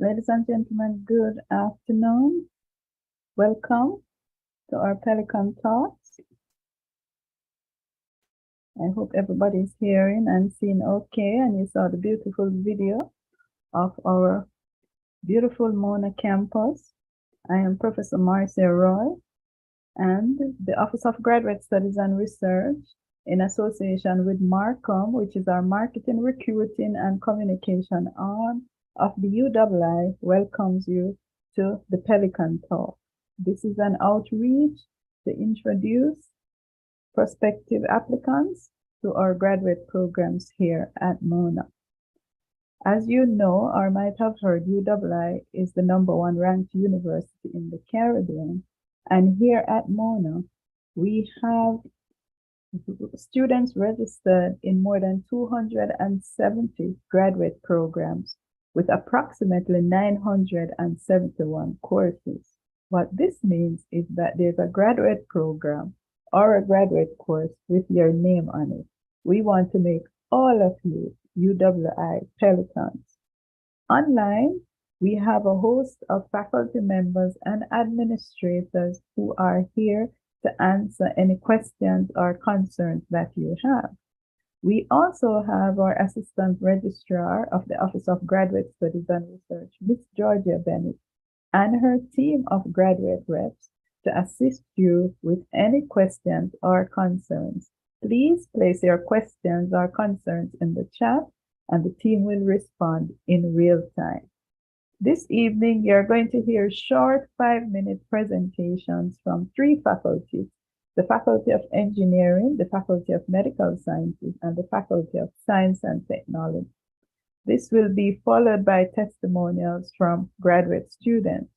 Ladies and gentlemen, good afternoon. Welcome to our Pelican Talks. I hope everybody's hearing and seeing okay, and you saw the beautiful video of our beautiful Mona campus. I am Professor Marcia Roy, and the Office of Graduate Studies and Research, in association with Marcom, which is our Marketing, Recruiting, and Communication arm of the UWI, welcomes you to the Pelican Talk. This is an outreach to introduce prospective applicants to our graduate programs here at Mona. As you know, or might have heard, UWI is the #1 ranked university in the Caribbean. And here at Mona, we have students registered in more than 270 graduate programs with approximately 971 courses. What this means is that there's a graduate program or a graduate course with your name on it. We want to make all of you UWI Pelicans. Online, we have a host of faculty members and administrators who are here to answer any questions or concerns that you have. We also have our Assistant Registrar of the Office of Graduate Studies and Research, Miss Georgia Bennett, and her team of graduate reps to assist you with any questions or concerns. Please place your questions or concerns in the chat, and the team will respond in real time. This evening, you're going to hear short 5-minute presentations from 3 faculties: the Faculty of Engineering, the Faculty of Medical Sciences, and the Faculty of Science and Technology. This will be followed by testimonials from graduate students.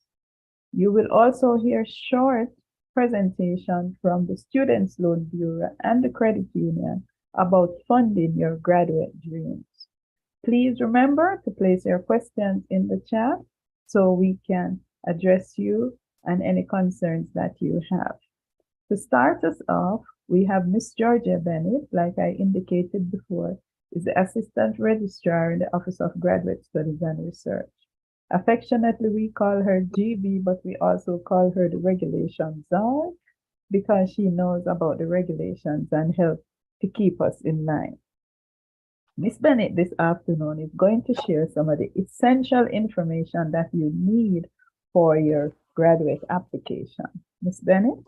You will also hear short presentations from the Students' Loan Bureau and the Credit Union about funding your graduate dreams. Please remember to place your questions in the chat so we can address you and any concerns that you have. To start us off, we have Miss Georgia Bennett, like I indicated before, is the Assistant Registrar in the Office of Graduate Studies and Research. Affectionately, we call her GB, but we also call her the Regulation Czar because she knows about the regulations and helps to keep us in line. Miss Bennett this afternoon is going to share some of the essential information that you need for your graduate application. Miss Bennett?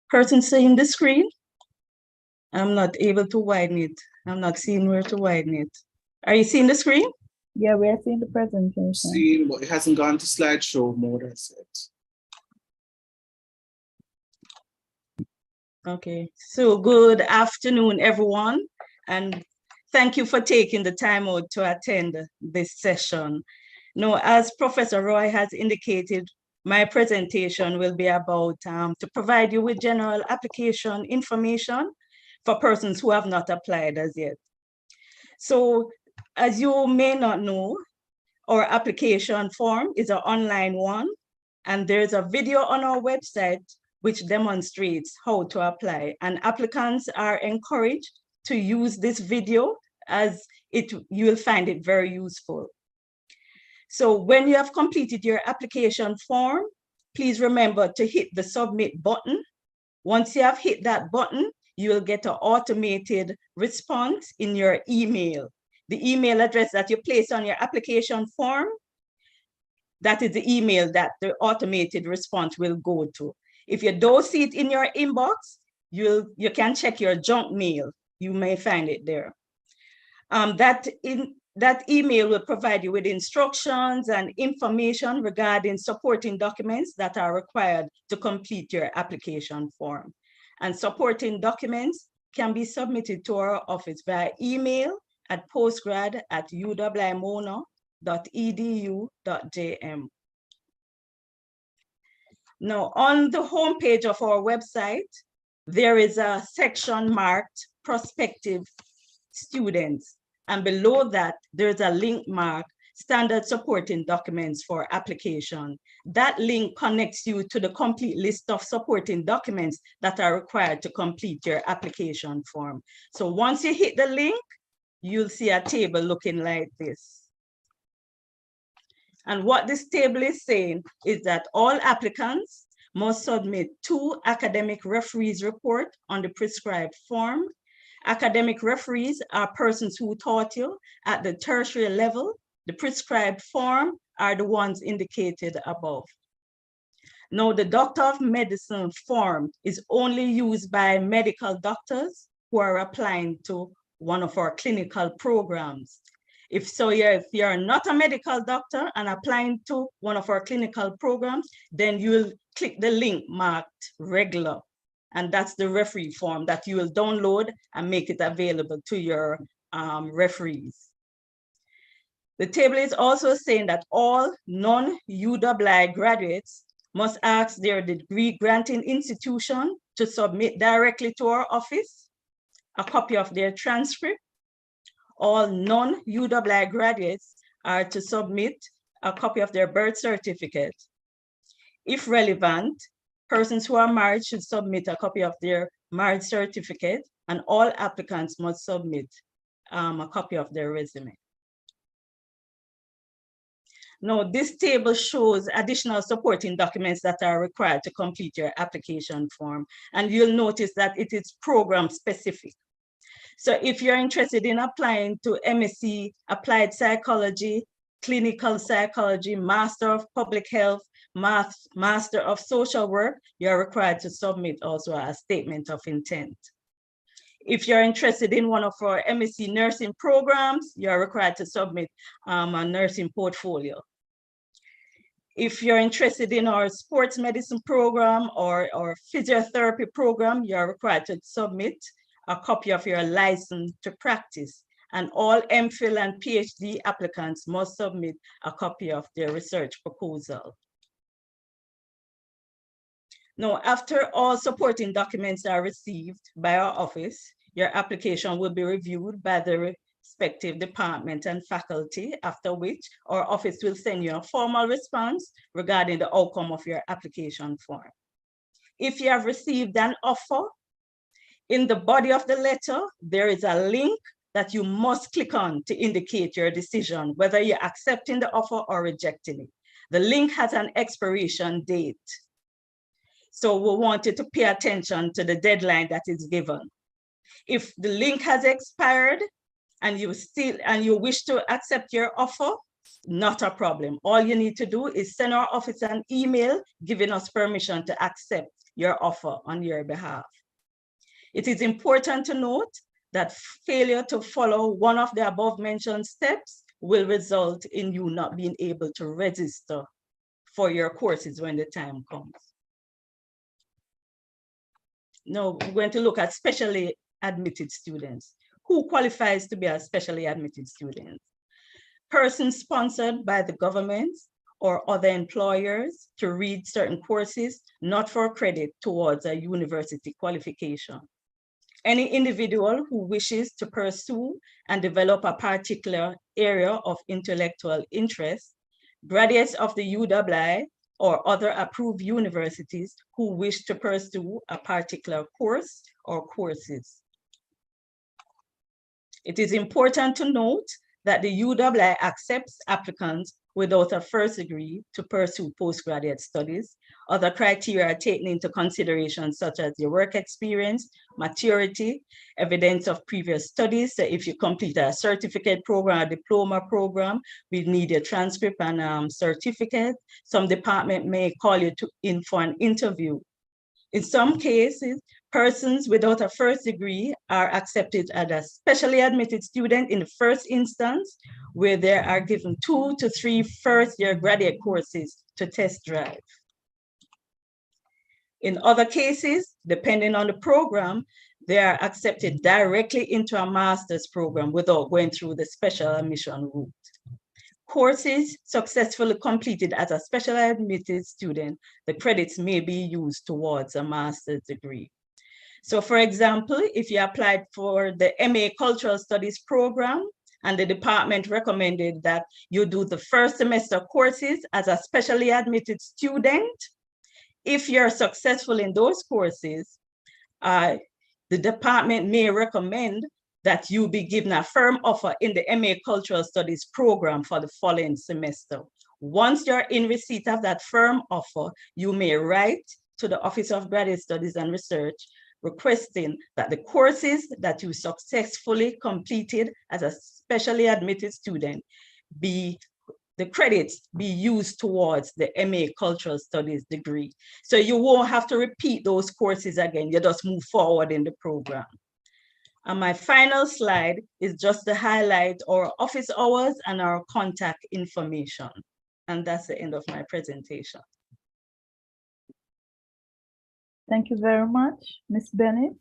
Person seeing the screen? I'm not able to widen it. I'm not seeing where to widen it. Are you seeing the screen? Yeah, we are seeing the presentation. Seeing, but it hasn't gone to slideshow mode as yet. Okay, so good afternoon, everyone, and thank you for taking the time out to attend this session. Now, as Professor Roy has indicated, my presentation will be about to provide you with general application information for persons who have not applied as yet. So, as you may not know, our application form is an online one, and there's a video on our website which demonstrates how to apply. And applicants are encouraged to use this video as you will find it very useful. So when you have completed your application form, please remember to hit the submit button. Once you have hit that button, you will get an automated response in your email. The email address that you place on your application form, that is the email that the automated response will go to. If you don't see it in your inbox, you can check your junk mail. You may find it there. That email will provide you with instructions and information regarding supporting documents that are required to complete your application form. And supporting documents can be submitted to our office via email at postgrad@uwimona.edu.jm. Now, on the homepage of our website, there is a section marked prospective students. And below that, there's a link marked standard supporting documents for application. That link connects you to the complete list of supporting documents that are required to complete your application form. So once you hit the link, you'll see a table looking like this. And what this table is saying is that all applicants must submit 2 academic referees report on the prescribed form. Academic referees are persons who taught you at the tertiary level. The prescribed form are the ones indicated above. Now, the Doctor of Medicine form is only used by medical doctors who are applying to one of our clinical programs. If you're not a medical doctor and applying to one of our clinical programs, then you will click the link marked regular. And that's the referee form that you will download and make it available to your referees. The table is also saying that all non-UWI graduates must ask their degree granting institution to submit directly to our office a copy of their transcript. All non-UWI graduates are to submit a copy of their birth certificate. If relevant, persons who are married should submit a copy of their marriage certificate, and all applicants must submit a copy of their resume. Now, this table shows additional supporting documents that are required to complete your application form, and you'll notice that it is program specific. So if you're interested in applying to MSc Applied Psychology, Clinical Psychology, Master of Public Health, Master of Social Work, you're required to submit also a statement of intent. If you're interested in one of our MSc nursing programs, you're required to submit a nursing portfolio. If you're interested in our sports medicine program or physiotherapy program, you're required to submit a copy of your license to practice. And all MPhil and PhD applicants must submit a copy of their research proposal. Now, after all supporting documents are received by our office, your application will be reviewed by the respective department and faculty, after which our office will send you a formal response regarding the outcome of your application form. If you have received an offer, in the body of the letter, there is a link that you must click on to indicate your decision, whether you're accepting the offer or rejecting it. The link has an expiration date. So we want you to pay attention to the deadline that is given. If the link has expired and you wish to accept your offer, not a problem. All you need to do is send our office an email giving us permission to accept your offer on your behalf. It is important to note that failure to follow one of the above mentioned steps will result in you not being able to register for your courses when the time comes. Now, we're going to look at specially admitted students. Who qualifies to be a specially admitted student? Persons sponsored by the government or other employers to read certain courses, not for credit towards a university qualification. Any individual who wishes to pursue and develop a particular area of intellectual interest, graduates of the UWI or other approved universities who wish to pursue a particular course or courses. It is important to note that the UWI accepts applicants without a first degree to pursue postgraduate studies. Other criteria are taken into consideration, such as your work experience, maturity, evidence of previous studies. So if you complete a certificate program, a diploma program, we need a transcript and certificate. Some department may call you in for an interview. In some cases, persons without a first degree are accepted as a specially admitted student in the first instance, where they are given 2 to 3 first-year graduate courses to test drive. In other cases, depending on the program, they are accepted directly into a master's program without going through the special admission route. Courses successfully completed as a specially admitted student, the credits may be used towards a master's degree. So for example, if you applied for the MA Cultural Studies program And the department recommended that you do the first semester courses as a specially admitted student. If you're successful in those courses, the department may recommend that you be given a firm offer in the MA Cultural Studies program for the following semester. Once you're in receipt of that firm offer, you may write to the Office of Graduate Studies and Research requesting that the courses that you successfully completed as a specially admitted student the credits be used towards the MA Cultural Studies degree. So you won't have to repeat those courses again, you just move forward in the program. And my final slide is just to highlight our office hours and our contact information. And that's the end of my presentation. Thank you very much, Ms. Bennett.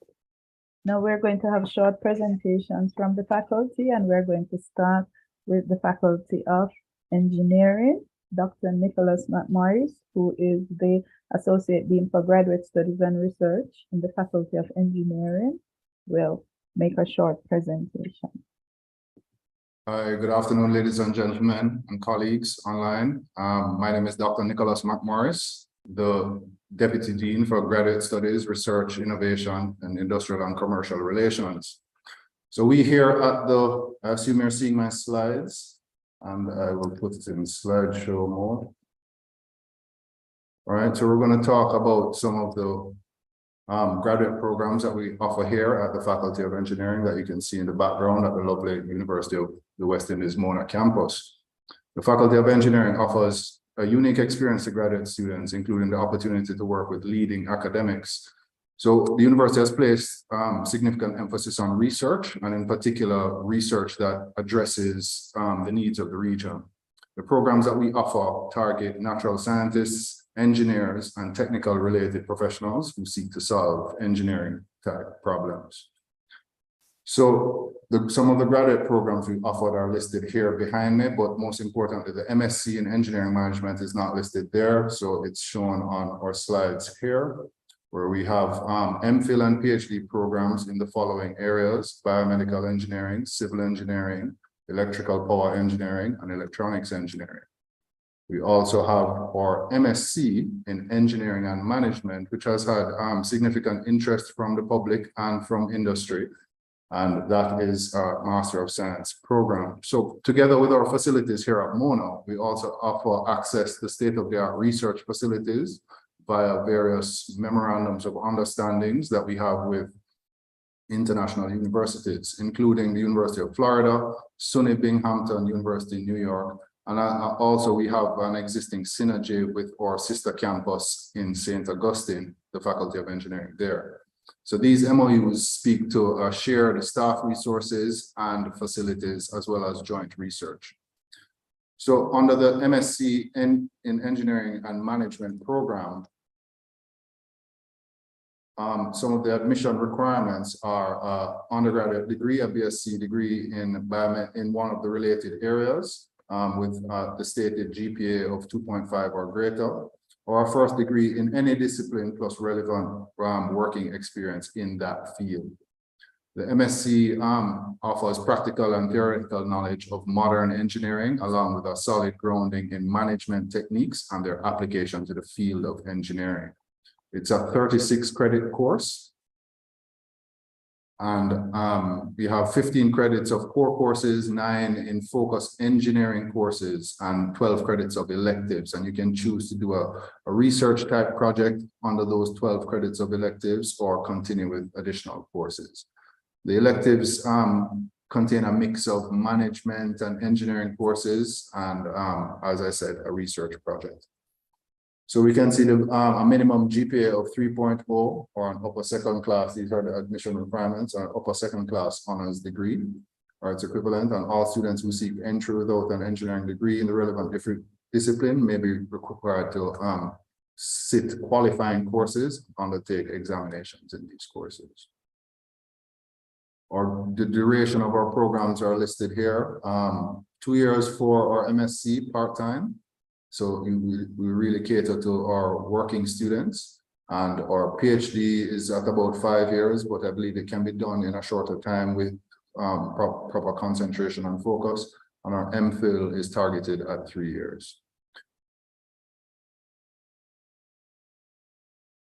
Now we're going to have short presentations from the faculty, and we're going to start with the Faculty of Engineering, Dr. Nicholas McMorris, who is the Associate Dean for Graduate Studies and Research in the Faculty of Engineering, will make a short presentation. Hi, good afternoon, ladies and gentlemen and colleagues online. My name is Dr. Nicholas McMorris, the Deputy Dean for Graduate Studies, Research, Innovation, and Industrial and Commercial Relations. So we here at the, I assume you're seeing my slides, and I will put it in slideshow mode. All right, so we're going to talk about some of the graduate programs that we offer here at the Faculty of Engineering that you can see in the background at the lovely University of the West Indies Mona campus. The Faculty of Engineering offers a unique experience to graduate students, including the opportunity to work with leading academics. So the university has placed significant emphasis on research, and in particular, research that addresses the needs of the region. The programs that we offer target natural scientists, engineers, and technical related professionals who seek to solve engineering type problems. So some of the graduate programs we offered are listed here behind me, but most importantly, the MSc in Engineering Management is not listed there. So it's shown on our slides here, where we have MPhil and PhD programs in the following areas: biomedical engineering, civil engineering, electrical power engineering, and electronics engineering. We also have our MSc in Engineering and Management, which has had significant interest from the public and from industry. And that is our Master of Science program. So together with our facilities here at Mona, we also offer access to state-of-the-art research facilities via various memorandums of understandings that we have with international universities, including the University of Florida, SUNY Binghamton University in New York, and also we have an existing synergy with our sister campus in St. Augustine, the Faculty of Engineering there. So these MOUs speak to shared staff resources and facilities, as well as joint research. So under the MSc in Engineering and Management program, some of the admission requirements are undergraduate degree, a BSc degree in one of the related areas with the stated GPA of 2.5 or greater, or a first degree in any discipline plus relevant working experience in that field. The MSc offers practical and theoretical knowledge of modern engineering, along with a solid grounding in management techniques and their application to the field of engineering. It's a 36 credit course. And we have 15 credits of core courses, 9 in focus engineering courses, and 12 credits of electives. And you can choose to do a research type project under those 12 credits of electives, or continue with additional courses. The electives contain a mix of management and engineering courses, and as I said, a research project. So we can see a minimum GPA of 3.0 or an upper second class. These are the admission requirements, or an upper second class honors degree or its equivalent. And all students who seek entry without an engineering degree in the relevant discipline may be required to sit qualifying courses, undertake examinations in these courses. Or the duration of our programs are listed here. 2 years for our MSc part-time. So we really cater to our working students, and our PhD is at about 5 years, but I believe it can be done in a shorter time with proper concentration and focus, and our MPhil is targeted at 3 years.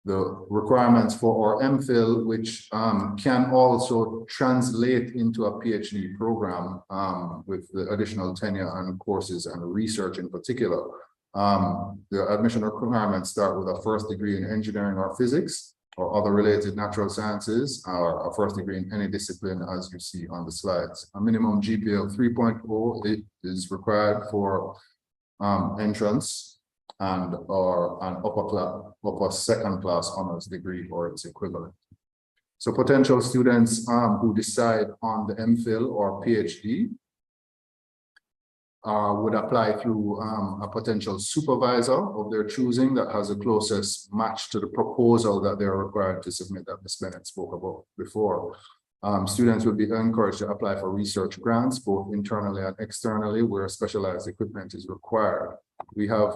The requirements for our MPhil, which can also translate into a PhD program with the additional tenure and courses and research in particular. The admission requirements start with a first degree in engineering or physics or other related natural sciences, or a first degree in any discipline as you see on the slides. A minimum GPA of 3.0 is required for entrance, and or an upper second class honors degree or its equivalent. So potential students who decide on the MPhil or PhD would apply through a potential supervisor of their choosing that has the closest match to the proposal that they're required to submit that Ms. Bennett spoke about before. Students would be encouraged to apply for research grants, both internally and externally, where specialized equipment is required. We have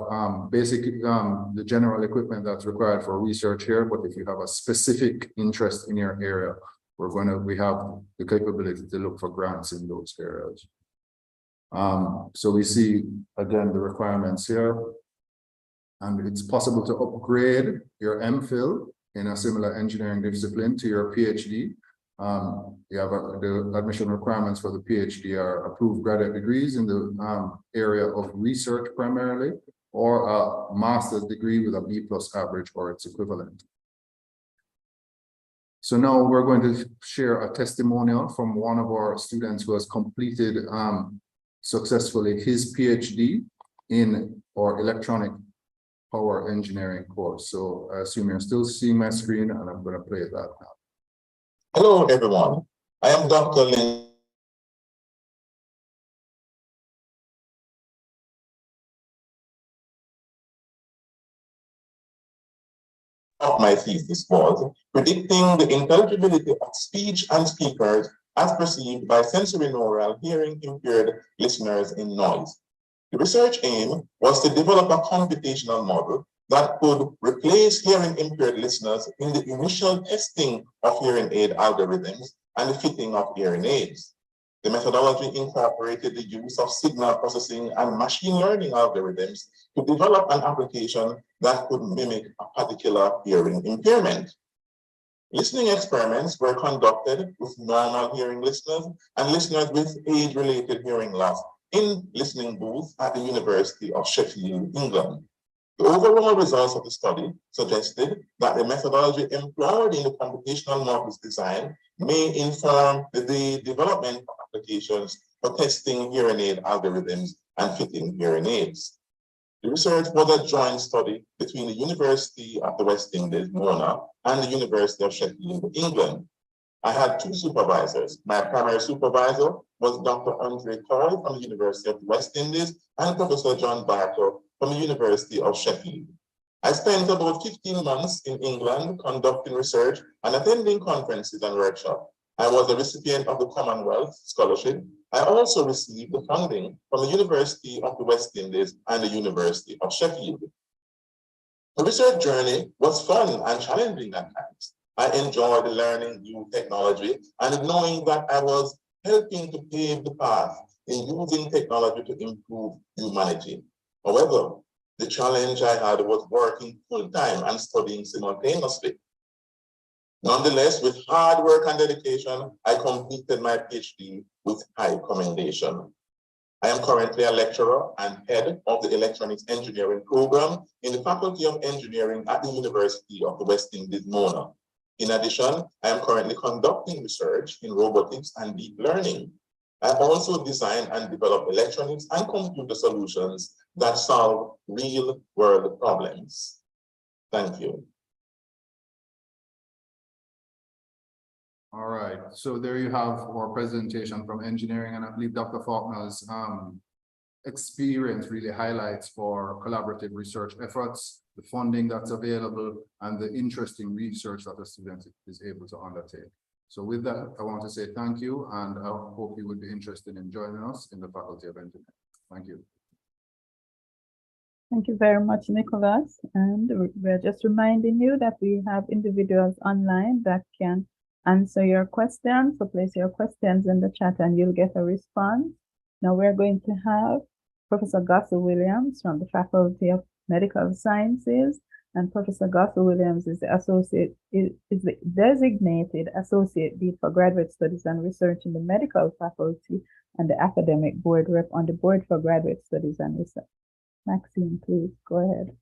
the general equipment that's required for research here, but if you have a specific interest in your area, we have the capability to look for grants in those areas. So we see again the requirements here, and it's possible to upgrade your MPhil in a similar engineering discipline to your PhD. You have the admission requirements for the PhD are approved graduate degrees in the area of research primarily, or a master's degree with a B+ average or its equivalent. So now we're going to share a testimonial from one of our students who has completed successfully his PhD in our electronic power engineering course. So I assume you're still seeing my screen, and I'm going to play that now. Hello, everyone. I am Dr. Lin. Of my thesis was predicting the intelligibility of speech and speakers as perceived by sensorineural hearing impaired listeners in noise. The research aim was to develop a computational model that could replace hearing impaired listeners in the initial testing of hearing aid algorithms and the fitting of hearing aids. The methodology incorporated the use of signal processing and machine learning algorithms to develop an application that could mimic a particular hearing impairment. Listening experiments were conducted with normal hearing listeners and listeners with age-related hearing loss in listening booths at the University of Sheffield, England. The overall results of the study suggested that the methodology employed in the computational model's design may inform the development of applications for testing hearing aid algorithms and fitting hearing aids. The research was a joint study between the University of the West Indies, Mona, and the University of Sheffield, England. I had two supervisors. My primary supervisor was Dr. Andre Coy from the University of the West Indies and Professor John Barker from the University of Sheffield. I spent about 15 months in England conducting research and attending conferences and workshops. I was a recipient of the Commonwealth Scholarship. I also received the funding from the University of the West Indies and the University of Sheffield. The research journey was fun and challenging at times. I enjoyed learning new technology and knowing that I was helping to pave the path in using technology to improve humanity. However, the challenge I had was working full-time and studying simultaneously. Nonetheless, with hard work and dedication, I completed my PhD with high commendation. I am currently a lecturer and head of the Electronics Engineering program in the Faculty of Engineering at the University of the West Indies, Mona. In addition, I am currently conducting research in robotics and deep learning. I also design and develop electronics and computer solutions that solve real-world problems. Thank you. All right, so there you have our presentation from engineering, and I believe Dr. Faulkner's experience really highlights for collaborative research efforts, the funding that's available, and the interesting research that the student is able to undertake. So with that, I want to say thank you, and I hope you would be interested in joining us in the Faculty of Engineering. Thank you. Thank you very much, Nicholas. And we're just reminding you that we have individuals online that can answer your questions. So place your questions in the chat and you'll get a response. Now we're going to have Professor Gossel Williams from the Faculty of Medical Sciences, and Professor Gossel Williams is the designated Associate Dean for Graduate Studies and Research in the Medical Faculty and the Academic Board Rep on the Board for Graduate Studies and Research. Maxine, please go ahead.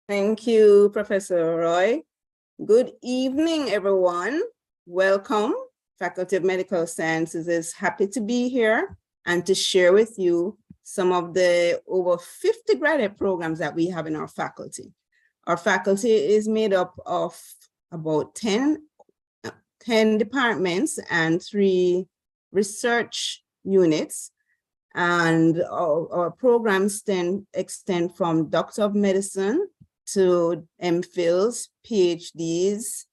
Thank you, Professor Roy. Good evening, everyone. Welcome. Faculty of Medical Sciences is happy to be here and to share with you some of the over 50 graduate programs that we have in our faculty. Our faculty is made up of about 10 departments and 3 research units. And our programs extend from Doctor of Medicine to MPhils, PhDs,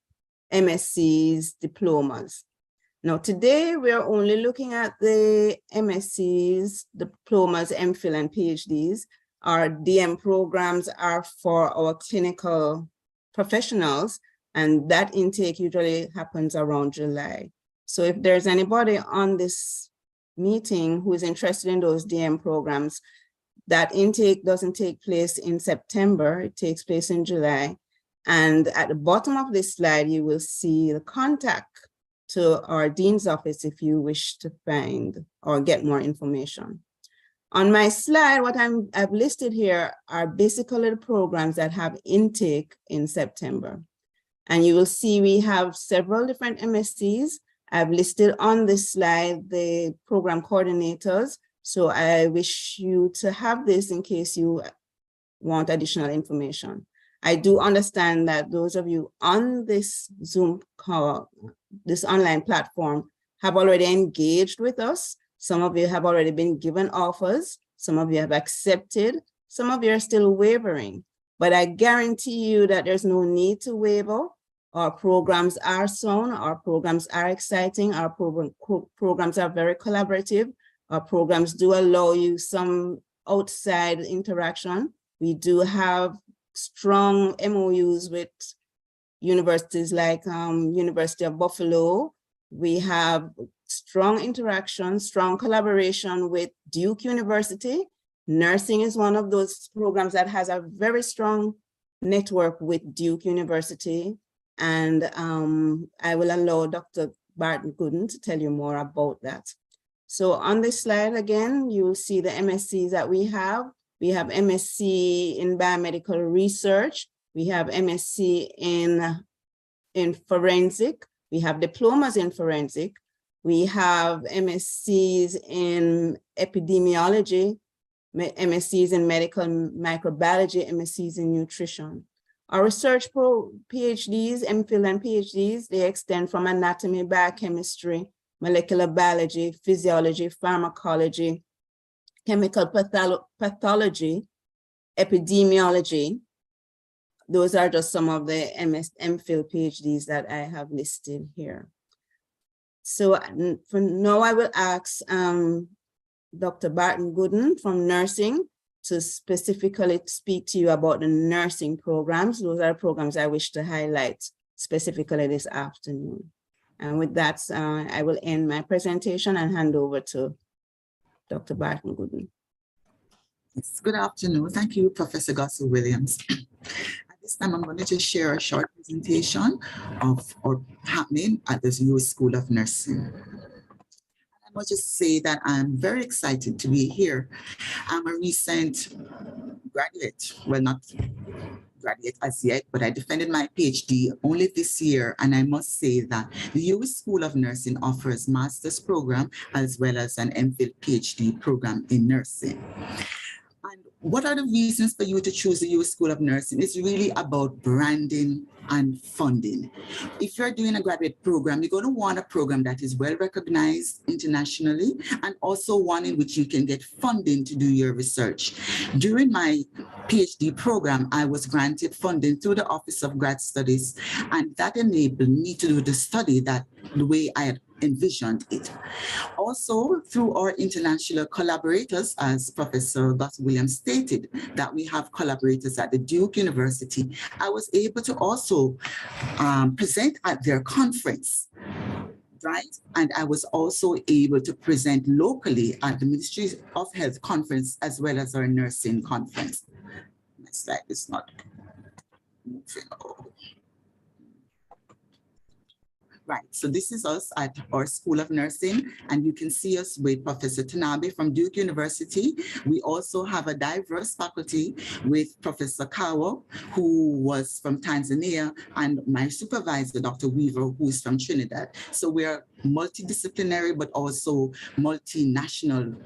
MSCs, diplomas. Now, today we're only looking at the MSCs, diplomas, MPhil, and PhDs. Our DM programs are for our clinical professionals, and that intake usually happens around July. So if there's anybody on this meeting who is interested in those DM programs, that intake doesn't take place in September, it takes place in July. And at the bottom of this slide, you will see the contact to our dean's office if you wish to find or get more information. On my slide, what I've listed here are basically the programs that have intake in September. And you will see we have several different MSCs. I've listed on this slide the program coordinators. So I wish you to have this in case you want additional information. I do understand that those of you on this Zoom call, this online platform, have already engaged with us. Some of you have already been given offers. Some of you have accepted. Some of you are still wavering. But I guarantee you that there's no need to waver. Our programs are sound. Our programs are exciting. Our programs are very collaborative. Our programs do allow you some outside interaction. We do have strong MOUs with universities like University of Buffalo. We have strong interaction, strong collaboration with Duke University. Nursing is one of those programs that has a very strong network with Duke University. And I will allow Dr. Barton Gooden to tell you more about that. So on this slide, again, you will see the MSCs that we have. We have MSc in biomedical research. We have MSc in forensic. We have diplomas in forensic. We have MSCs in epidemiology, MSCs in medical microbiology, MSCs in nutrition. Our research PhDs, MPhil and PhDs, they extend from anatomy, biochemistry, molecular biology, physiology, pharmacology, chemical pathology, epidemiology. Those are just some of the MPhil PhDs that I have listed here. So for now, I will ask Dr. Barton Gooden from nursing to specifically speak to you about the nursing programs. Those are programs I wish to highlight specifically this afternoon. And with that, I will end my presentation and hand over to Dr. Barton Gooden. Yes, good afternoon. Thank you, Professor Gossel Williams. At this time, I'm going to just share a short presentation of what's happening at the U.S. School of Nursing. I must just say that I'm very excited to be here. I'm a recent graduate, well, not graduate as yet, but I defended my PhD only this year. And I must say that the U.S. School of Nursing offers master's program as well as an MPhil PhD program in nursing. And what are the reasons for you to choose the U.S. School of Nursing? It's really about branding and funding. If you're doing a graduate program, you're going to want a program that is well recognized internationally and also one in which you can get funding to do your research. During my PhD program, I was granted funding through the Office of Grad Studies, and that enabled me to do the study that the way I had envisioned it. Also, through our international collaborators, as Professor Gossel Williams stated, that we have collaborators at the Duke University, I was able to also present at their conference right? And I was also able to present locally at the Ministry of Health conference as well as our nursing conference. My slide is not moving. Right, so this is us at our School of Nursing, and you can see us with Professor Tanabe from Duke University. We also have a diverse faculty with Professor Kawa, who was from Tanzania, and my supervisor, Dr. Weaver, who is from Trinidad. So we're multidisciplinary, but also multinational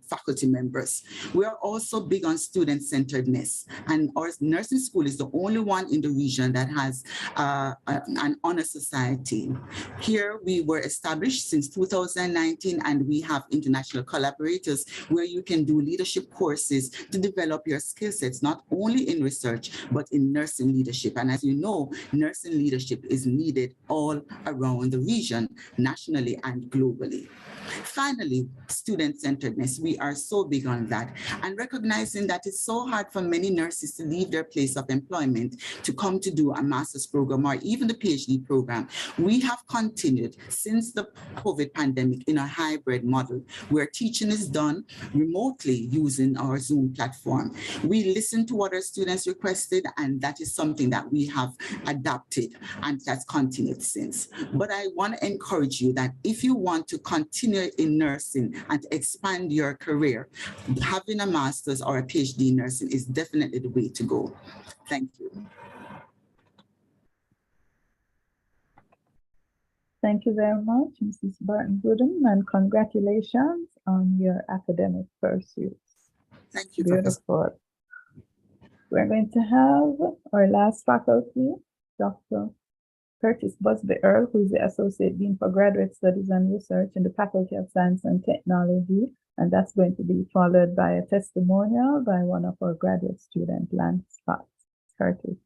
faculty members. We are also big on student-centeredness, and our nursing school is the only one in the region that has an honor society. Here we were established since 2019, and we have international collaborators where you can do leadership courses to develop your skill sets, not only in research, but in nursing leadership. And as you know, nursing leadership is needed all around the region, nationally and globally. Finally, student-centeredness. We are so big on that, and recognizing that it's so hard for many nurses to leave their place of employment to come to do a master's program or even the PhD program. We have continued since the COVID pandemic in a hybrid model where teaching is done remotely using our Zoom platform. We listen to what our students requested, and that is something that we have adapted, and that's continued since. But I want to encourage you that if you want to continue in nursing and to expand your career, having a master's or a PhD in nursing is definitely the way to go. Thank you. Thank you very much, Mrs. Barton-Gooden, and congratulations on your academic pursuits. Thank you, Professor. Beautiful. We're going to have our last faculty, Dr. Curtis Busby Earl, who is the Associate Dean for Graduate Studies and Research in the Faculty of Science and Technology. And that's going to be followed by a testimonial by one of our graduate student, Lance Fox. Curtis.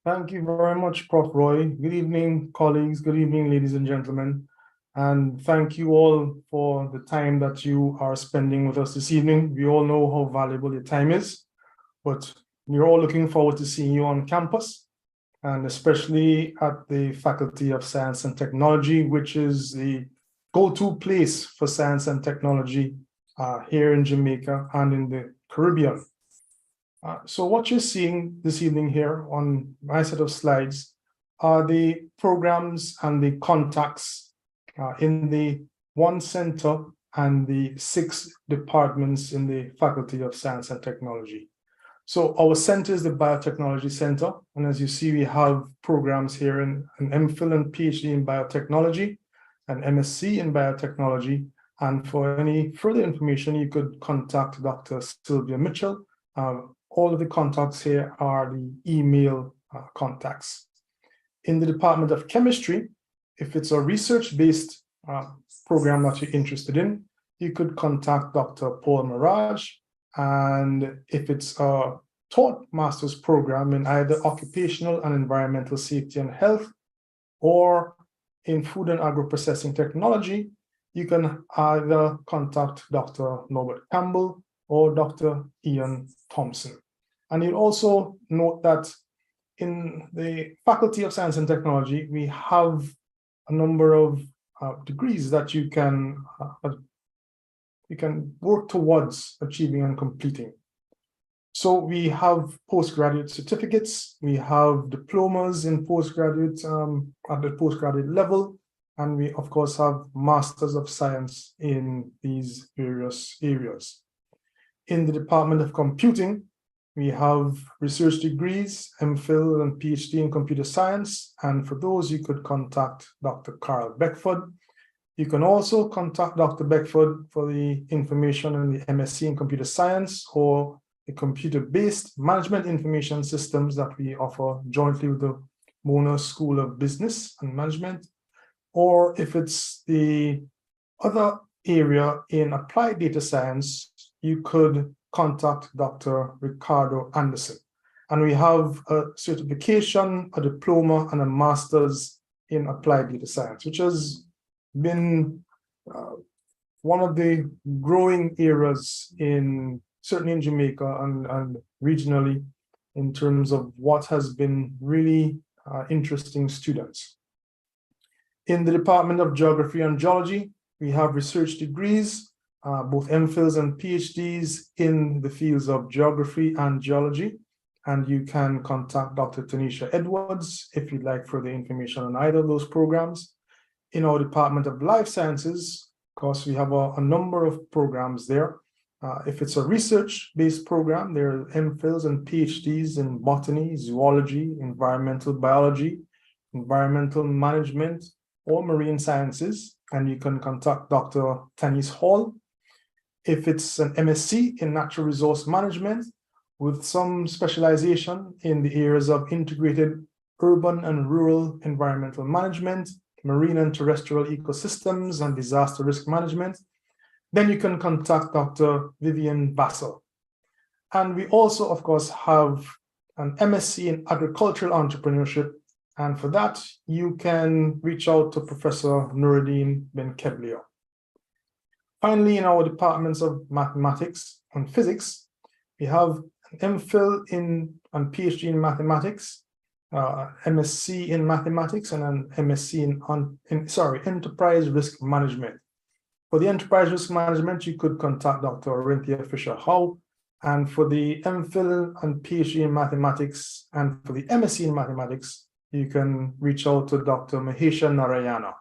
Thank you very much, Prof. Roy. Good evening, colleagues. Good evening, ladies and gentlemen. And thank you all for the time that you are spending with us this evening. We all know how valuable your time is, but we're all looking forward to seeing you on campus, and especially at the Faculty of Science and Technology, which is the go-to place for science and technology here in Jamaica and in the Caribbean. So what you're seeing this evening here on my set of slides are the programs and the contacts in the one center and the 6 departments in the Faculty of Science and Technology. So our center is the Biotechnology Center. And as you see, we have programs here in an MPhil and PhD in biotechnology, an MSc in biotechnology. And for any further information, you could contact Dr. Sylvia Mitchell. All of the contacts here are the email contacts. In the Department of Chemistry, if it's a research-based program that you're interested in, you could contact Dr. Paul Mirage. And if it's a taught master's program in either occupational and environmental safety and health, or in food and agro-processing technology, you can either contact Dr. Norbert Campbell or Dr. Ian Thompson. And you'll also note that in the Faculty of Science and Technology, we have a number of degrees that you can work towards achieving and completing. So we have postgraduate certificates, we have diplomas in postgraduate at the postgraduate level, and we of course have Masters of Science in these various areas. In the Department of Computing, we have research degrees, MPhil and PhD in computer science, and for those you could contact Dr. Carl Beckford. You can also contact Dr. Beckford for the information on the MSc in computer science or the computer-based management information systems that we offer jointly with the Mona School of Business and Management. Or if it's the other area in applied data science, you could contact Dr. Ricardo Anderson. And we have a certification, a diploma, and a master's in applied data science, which has been one of the growing areas certainly in Jamaica and regionally in terms of what has been really interesting students. In the Department of Geography and Geology, we have research degrees, both MPhils and PhDs in the fields of geography and geology. And you can contact Dr. Tanisha Edwards if you'd like further information on either of those programs. In our Department of Life Sciences, of course, we have a number of programs there. If it's a research-based program, there are MPhils and PhDs in botany, zoology, environmental biology, environmental management, or marine sciences, and you can contact Dr. Tanis Hall. If it's an MSc in natural resource management with some specialization in the areas of integrated urban and rural environmental management, marine and terrestrial ecosystems, and disaster risk management, then you can contact Dr. Vivian Bassel. And we also, of course, have an MSc in agricultural entrepreneurship. And for that, you can reach out to Professor Nuruddin Ben Keblio. Finally, in our departments of mathematics and physics, we have an MPhil and PhD in mathematics, MSc in mathematics, and an MSc in enterprise risk management. For the enterprise risk management, you could contact Dr. Orinthia Fisher-Howe. And for the MPhil and PhD in mathematics, and for the MSc in mathematics, you can reach out to Dr. Mahesha Narayana.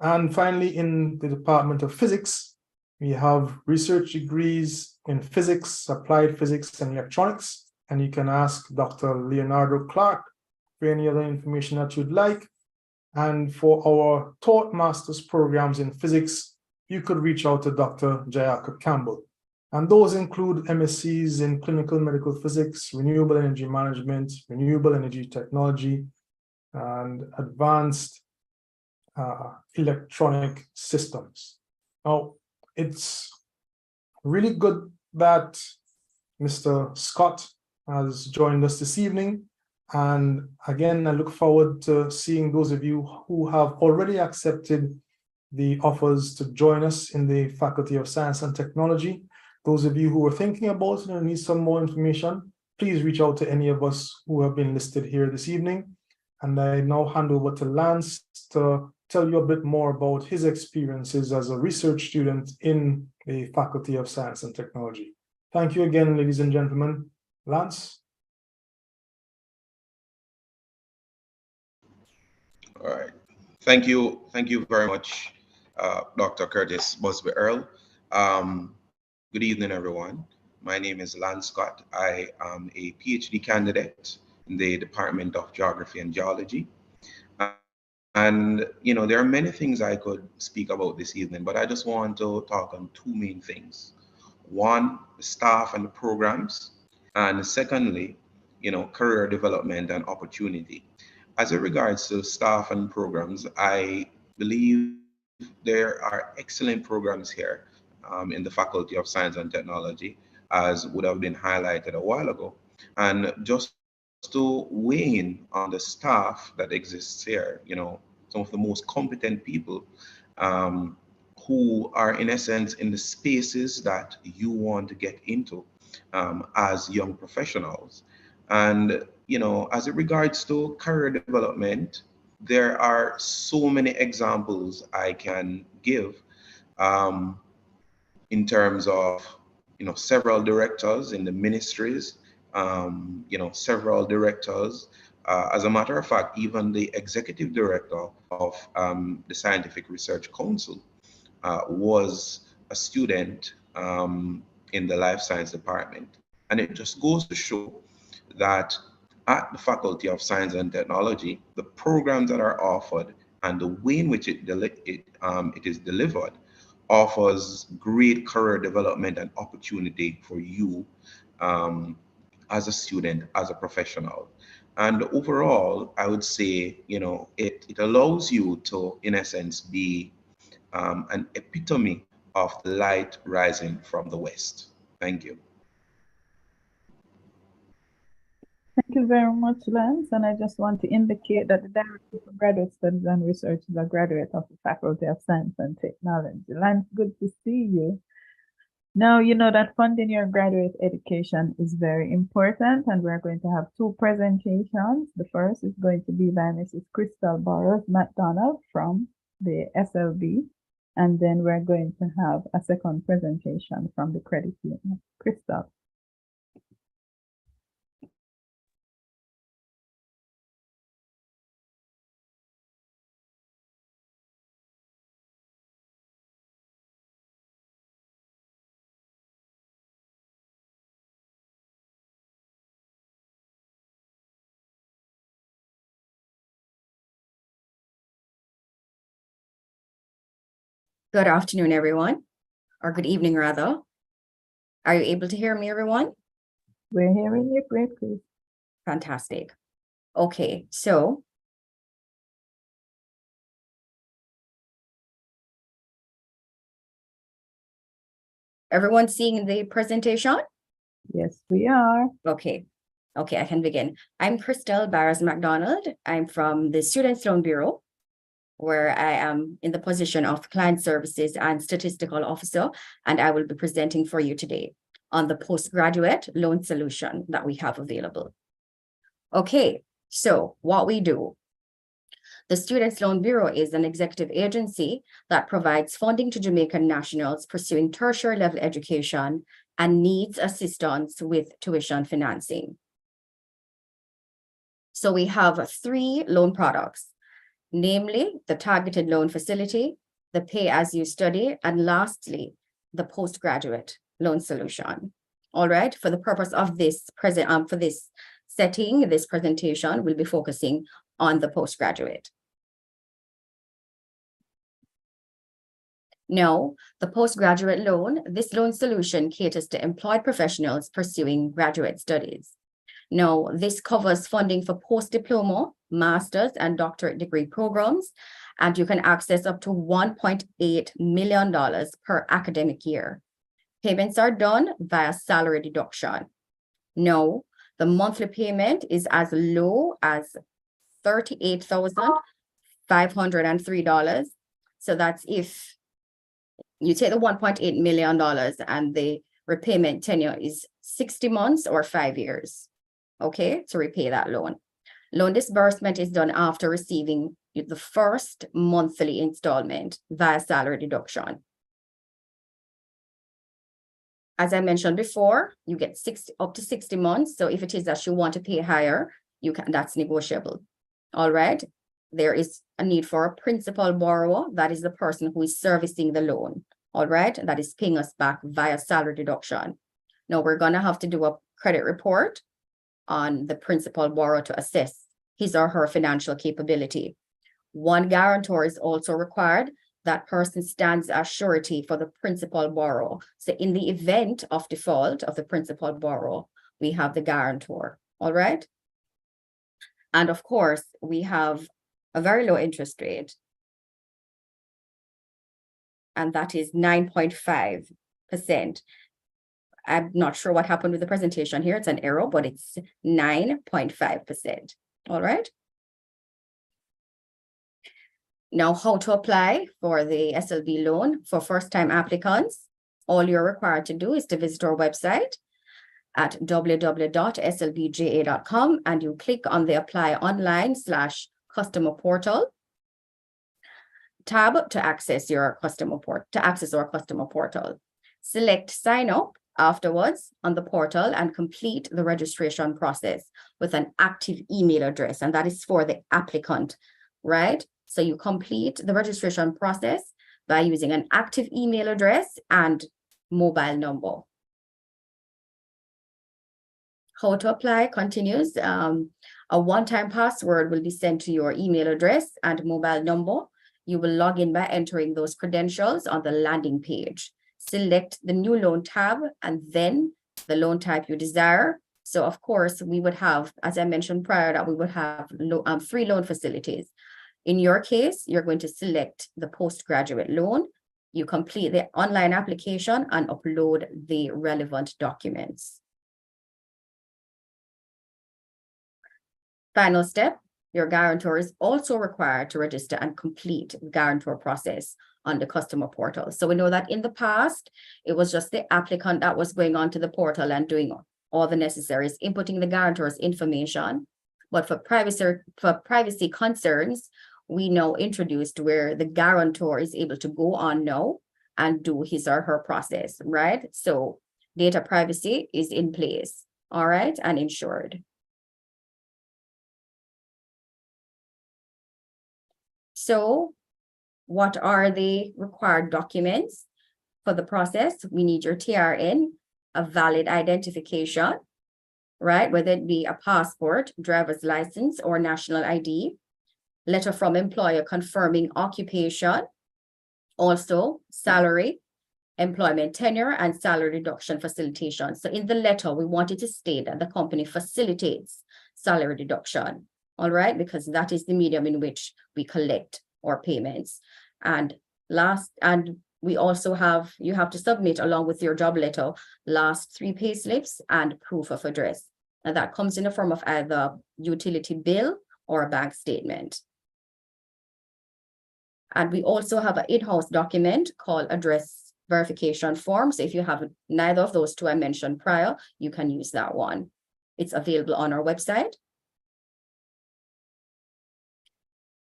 And finally, in the Department of Physics, we have research degrees in physics, applied physics, and electronics. And you can ask Dr. Leonardo Clark for any other information that you'd like. And for our taught master's programs in physics, you could reach out to Dr. Jayaka Campbell. And those include MSCs in clinical medical physics, renewable energy management, renewable energy technology, and advanced electronic systems. Now, it's really good that Mr. Scott has joined us this evening. And again, I look forward to seeing those of you who have already accepted the offers to join us in the Faculty of Science and Technology. Those of you who are thinking about it and need some more information, please reach out to any of us who have been listed here this evening. And I now hand over to Lance to tell you a bit more about his experiences as a research student in the Faculty of Science and Technology. Thank you again, ladies and gentlemen. Lance? All right. Thank you. Thank you very much, Dr. Curtis Busby Earl. Good evening, everyone. My name is Lance Scott. I am a PhD candidate in the Department of Geography and Geology. And, you know, there are many things I could speak about this evening, but I just want to talk on two main things. One, the staff and the programs, and secondly, you know, career development and opportunity. As it regards to staff and programs, I believe there are excellent programs here in the Faculty of Science and Technology, as would have been highlighted a while ago. And just to weigh in on the staff that exists here, you know, some of the most competent people who are in essence in the spaces that you want to get into as young professionals. And, you know, as it regards to career development, there are so many examples I can give in terms of, you know, several directors in the ministries, you know, several directors. As a matter of fact, even the executive director of the Scientific Research Council was a student in the life science department. And it just goes to show that at the Faculty of Science and Technology, the programs that are offered and the way in which it is delivered offers great career development and opportunity for you as a student, as a professional. And overall, I would say, you know, it allows you to, in essence, be an epitome of the light rising from the west. Thank you. Thank you very much, Lance. And I just want to indicate that the Director for Graduate Studies and Research is a graduate of the Faculty of Science and Technology. Lance, good to see you. Now, you know that funding your graduate education is very important, and we're going to have two presentations. The first is going to be by Mrs. Crystal Burrows McDonald from the SLB, and then we're going to have a second presentation from the credit union. Crystal. Good afternoon, everyone, or good evening, rather. Are you able to hear me, everyone? We're hearing you great, please. Fantastic. Okay, so everyone seeing the presentation? Yes, we are. Okay, I can begin. I'm Crystal Barras McDonald. I'm from the Students Loan Bureau, where I am in the position of Client Services and Statistical Officer, and I will be presenting for you today on the postgraduate loan solution that we have available. Okay, so what we do. The Students Loan Bureau is an executive agency that provides funding to Jamaican nationals pursuing tertiary level education and needs assistance with tuition financing. So we have 3 loan products, namely the targeted loan facility, the pay as you study, and lastly, the postgraduate loan solution. All right, for the purpose of this this presentation, we'll be focusing on the postgraduate. Now, the postgraduate loan, this loan solution caters to employed professionals pursuing graduate studies. Now, this covers funding for post-diploma, master's, and doctorate degree programs, and you can access up to $1.8 million per academic year. Payments are done via salary deduction. Now, the monthly payment is as low as $38,503. So that's if you take the $1.8 million and the repayment tenure is 60 months or 5 years, okay, to repay that loan. Loan disbursement is done after receiving the first monthly installment via salary deduction. As I mentioned before, you get up to 60 months. So if it is that you want to pay higher, that's negotiable. All right. There is a need for a principal borrower. That is the person who is servicing the loan. All right. That is paying us back via salary deduction. Now we're going to have to do a credit report on the principal borrower to assess his or her financial capability. One guarantor is also required. That person stands as surety for the principal borrower. So in the event of default of the principal borrower, we have the guarantor. All right. And of course, we have a very low interest rate. And that is 9.5%. I'm not sure what happened with the presentation here. It's an error, but it's 9.5%. All right. Now, how to apply for the SLB loan for first-time applicants? All you're required to do is to visit our website at www.slbja.com, and you click on the Apply Online / Customer Portal tab to access our customer portal. Select Sign Up afterwards on the portal and complete the registration process with an active email address, and that is for the applicant, right? So you complete the registration process by using an active email address and mobile number. How to apply continues. A one-time password will be sent to your email address and mobile number. You will log in by entering those credentials on the landing page. Select the new loan tab and then the loan type you desire. So of course, we would have, as I mentioned prior, that we would have 3 loan facilities. In your case, you're going to select the postgraduate loan. You complete the online application and upload the relevant documents. Final step, your guarantor is also required to register and complete the guarantor process on the customer portal. So we know that in the past, it was just the applicant that was going onto the portal and doing all the necessaries, inputting the guarantor's information. But for privacy concerns, we now introduced where the guarantor is able to go on now and do his or her process, right? So data privacy is in place, all right, and ensured. So what are the required documents for the process? We need your TRN, a valid identification, right? Whether it be a passport, driver's license, or national ID, letter from employer confirming occupation, also salary, employment tenure, and salary reduction facilitation. So in the letter, we wanted to state that the company facilitates salary reduction, all right? Because that is the medium in which we collect our payments. And we also have, you have to submit along with your job letter, last 3 pay slips and proof of address. And that comes in the form of either utility bill or a bank statement. And we also have an in-house document called address verification form. So if you have neither of those two I mentioned prior, you can use that one. It's available on our website.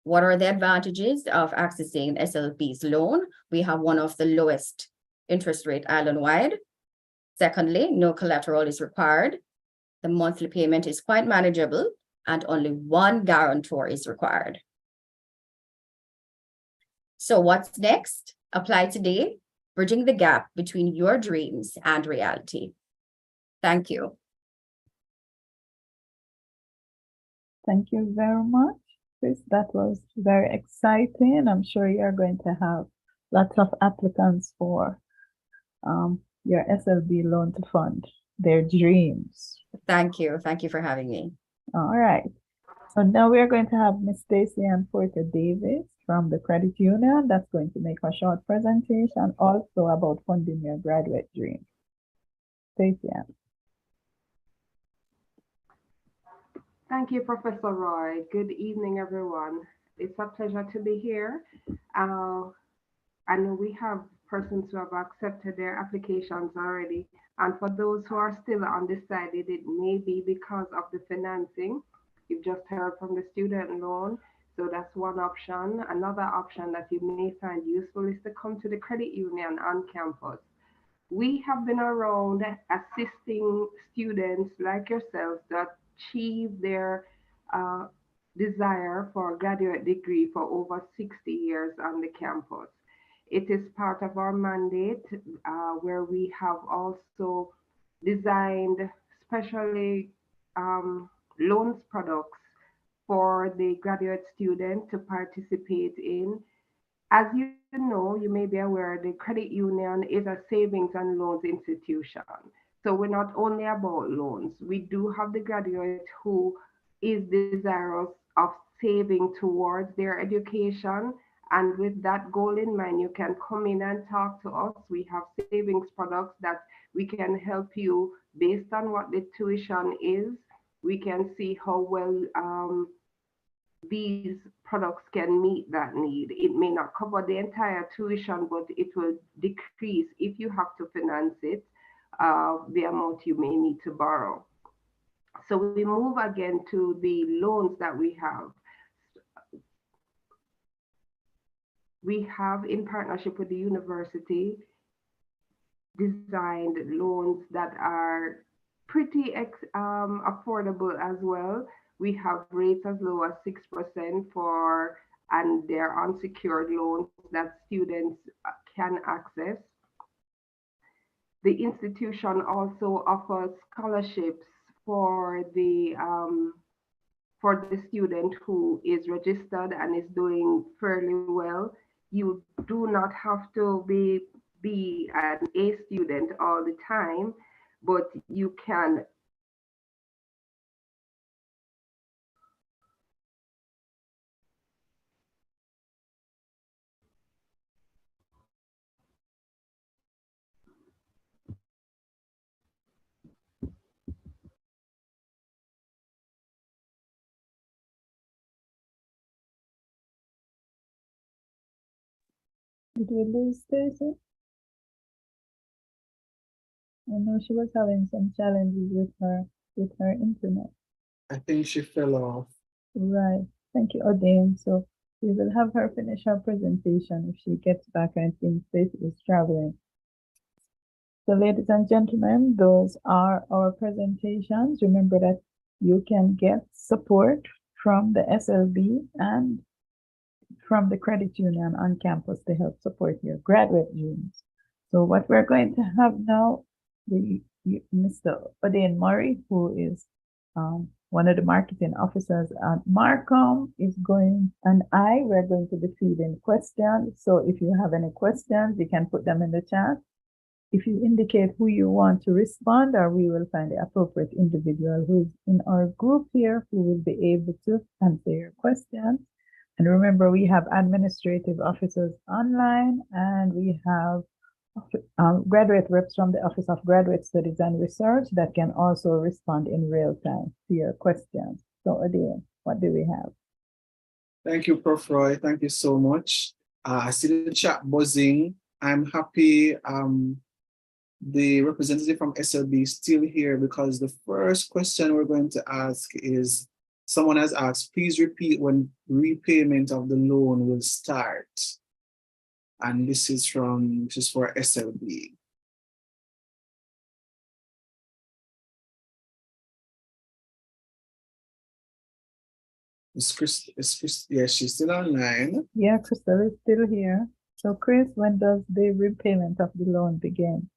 What are the advantages of accessing SLB's loan? We have one of the lowest interest rate island-wide. Secondly, no collateral is required. The monthly payment is quite manageable and only one guarantor is required. So what's next? Apply today, bridging the gap between your dreams and reality. Thank you. Thank you very much, Chris. That was very exciting. I'm sure you're going to have lots of applicants for your SLB loan to fund their dreams. Thank you. Thank you for having me. All right. So now we are going to have Miss Stacy Ann Porter Davis from the credit union that's going to make a short presentation also about funding your graduate dream. Stacy Ann. Thank you, Professor Roy. Good evening, everyone. It's a pleasure to be here. I know we have persons who have accepted their applications already. And for those who are still undecided, it may be because of the financing. You've just heard from the student loan. So that's one option. Another option that you may find useful is to come to the credit union on campus. We have been around assisting students like yourselves to achieve their desire for a graduate degree for over 60 years on the campus. It is part of our mandate where we have also designed specially loans products for the graduate student to participate in. As you know, you may be aware, the credit union is a savings and loans institution. So we're not only about loans. We do have the graduate who is desirous of saving towards their education. And with that goal in mind, you can come in and talk to us. We have savings products that we can help you based on what the tuition is. We can see how well these products can meet that need. It may not cover the entire tuition, but it will decrease if you have to finance it, the amount you may need to borrow. So we move again to the loans that we have. We have, in partnership with the university, designed loans that are pretty affordable as well. We have rates as low as 6% and they're unsecured loans that students can access. The institution also offers scholarships for the student who is registered and is doing fairly well. You do not have to be an A student all the time, but you can Did we lose Stacy? I know she was having some challenges with her internet. I think she fell off. Right. Thank you, Odin. So we will have her finish her presentation if she gets back. I think Stacy is traveling. So ladies and gentlemen, those are our presentations. Remember that you can get support from the SLB and from the credit union on campus to help support your graduate dreams. So what we're going to have now, Mr. Odin Murray, who is one of the marketing officers at Markham, is going, and we're going to be fielding questions. So if you have any questions, you can put them in the chat. If you indicate who you want to respond, or we will find the appropriate individual who's in our group here who will be able to answer your questions. And remember, we have administrative officers online, and we have graduate reps from the Office of Graduate Studies and Research that can also respond in real time to your questions. So Adrian, what do we have? Thank you, Prof. Roy. Thank you so much. I see the chat buzzing. I'm happy the representative from SLB is still here, because the first question we're going to ask is, someone has asked, please repeat when repayment of the loan will start. And this is for SLB. Yeah, she's still online. Yeah, Crystal is still here. So Chris, when does the repayment of the loan begin?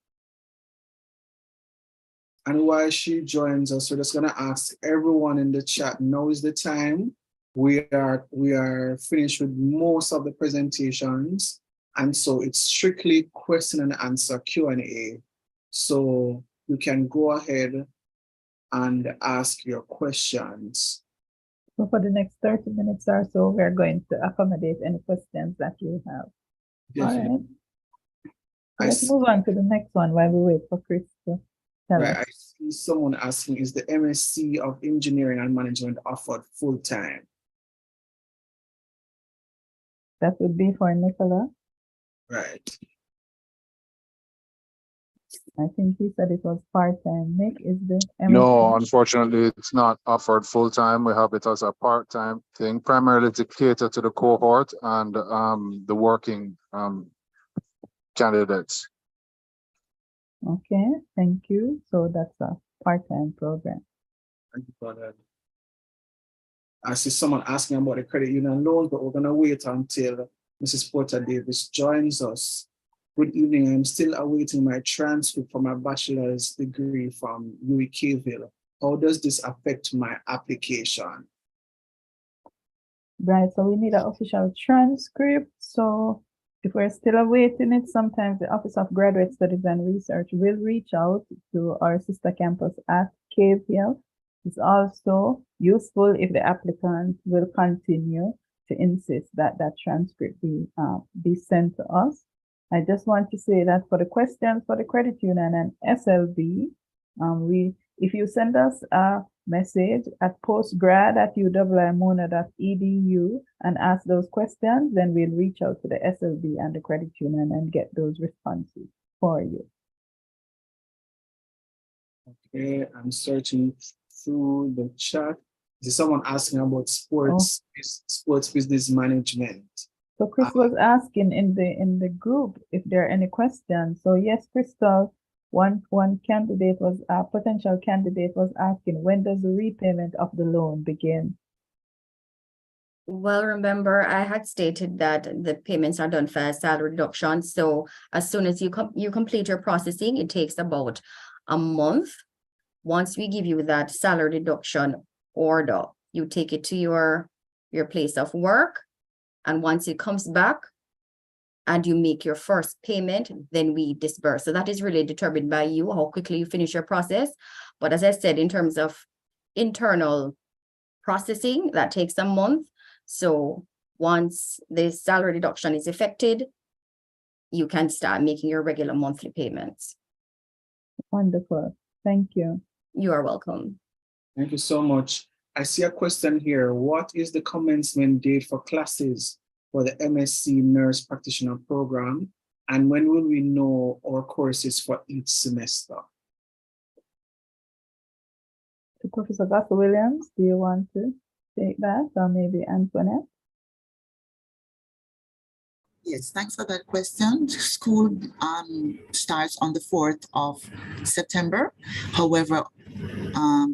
And while she joins us, we're just gonna ask everyone in the chat, now is the time. We are finished with most of the presentations. And so it's strictly question and answer, Q&A. So you can go ahead and ask your questions. So for the next 30 minutes or so, we're going to accommodate any questions that you have. Definitely. All right. So let's move on to the next one while we wait for Chris to tell us. I see someone asking, is the MSc of Engineering and Management offered full-time? That would be for Nicola. Right. I think he said it was part-time. Nick, is the MSc? No, unfortunately, it's not offered full-time. We have it as a part-time thing, primarily to cater to the cohort and the working candidates. Okay, thank you. So that's a part-time program. Thank you for that. I see someone asking about the credit union loans, but we're gonna wait until Mrs. Porter Davis joins us. Good evening. I'm still awaiting my transcript for my bachelor's degree from UWI. How does this affect my application? Right, so we need an official transcript. So if we're still awaiting it, sometimes the Office of Graduate Studies and Research will reach out to our sister campus at Cave Hill. It's also useful if the applicant will continue to insist that that transcript be sent to us. I just want to say that for the questions for the credit union and SLB, if you send us a message at postgrad@uwimona.edu and ask those questions, then we'll reach out to the SLB and the credit union and get those responses for you. Okay, I'm searching through the chat. There's someone asking about sports business management. So Chris was asking in the group if there are any questions. So yes, Crystal, one candidate was a potential candidate was asking, when does the repayment of the loan begin? Well, remember, I had stated that the payments are done for salary reduction. So as soon as you complete your processing, it takes about a month. Once we give you that salary deduction order, you take it to your place of work. And once it comes back and you make your first payment, then we disperse. So that is really determined by you, how quickly you finish your process. But as I said, in terms of internal processing, that takes a month. So once the salary deduction is effected, you can start making your regular monthly payments. Wonderful. Thank you. You are welcome. Thank you so much. I see a question here. What is the commencement date for classes for the MSc Nurse Practitioner Program? And when will we know our courses for each semester? To Professor Dr. Williams, do you want to take that, or maybe Antoinette? Yes, thanks for that question. School starts on the 4th of September. However,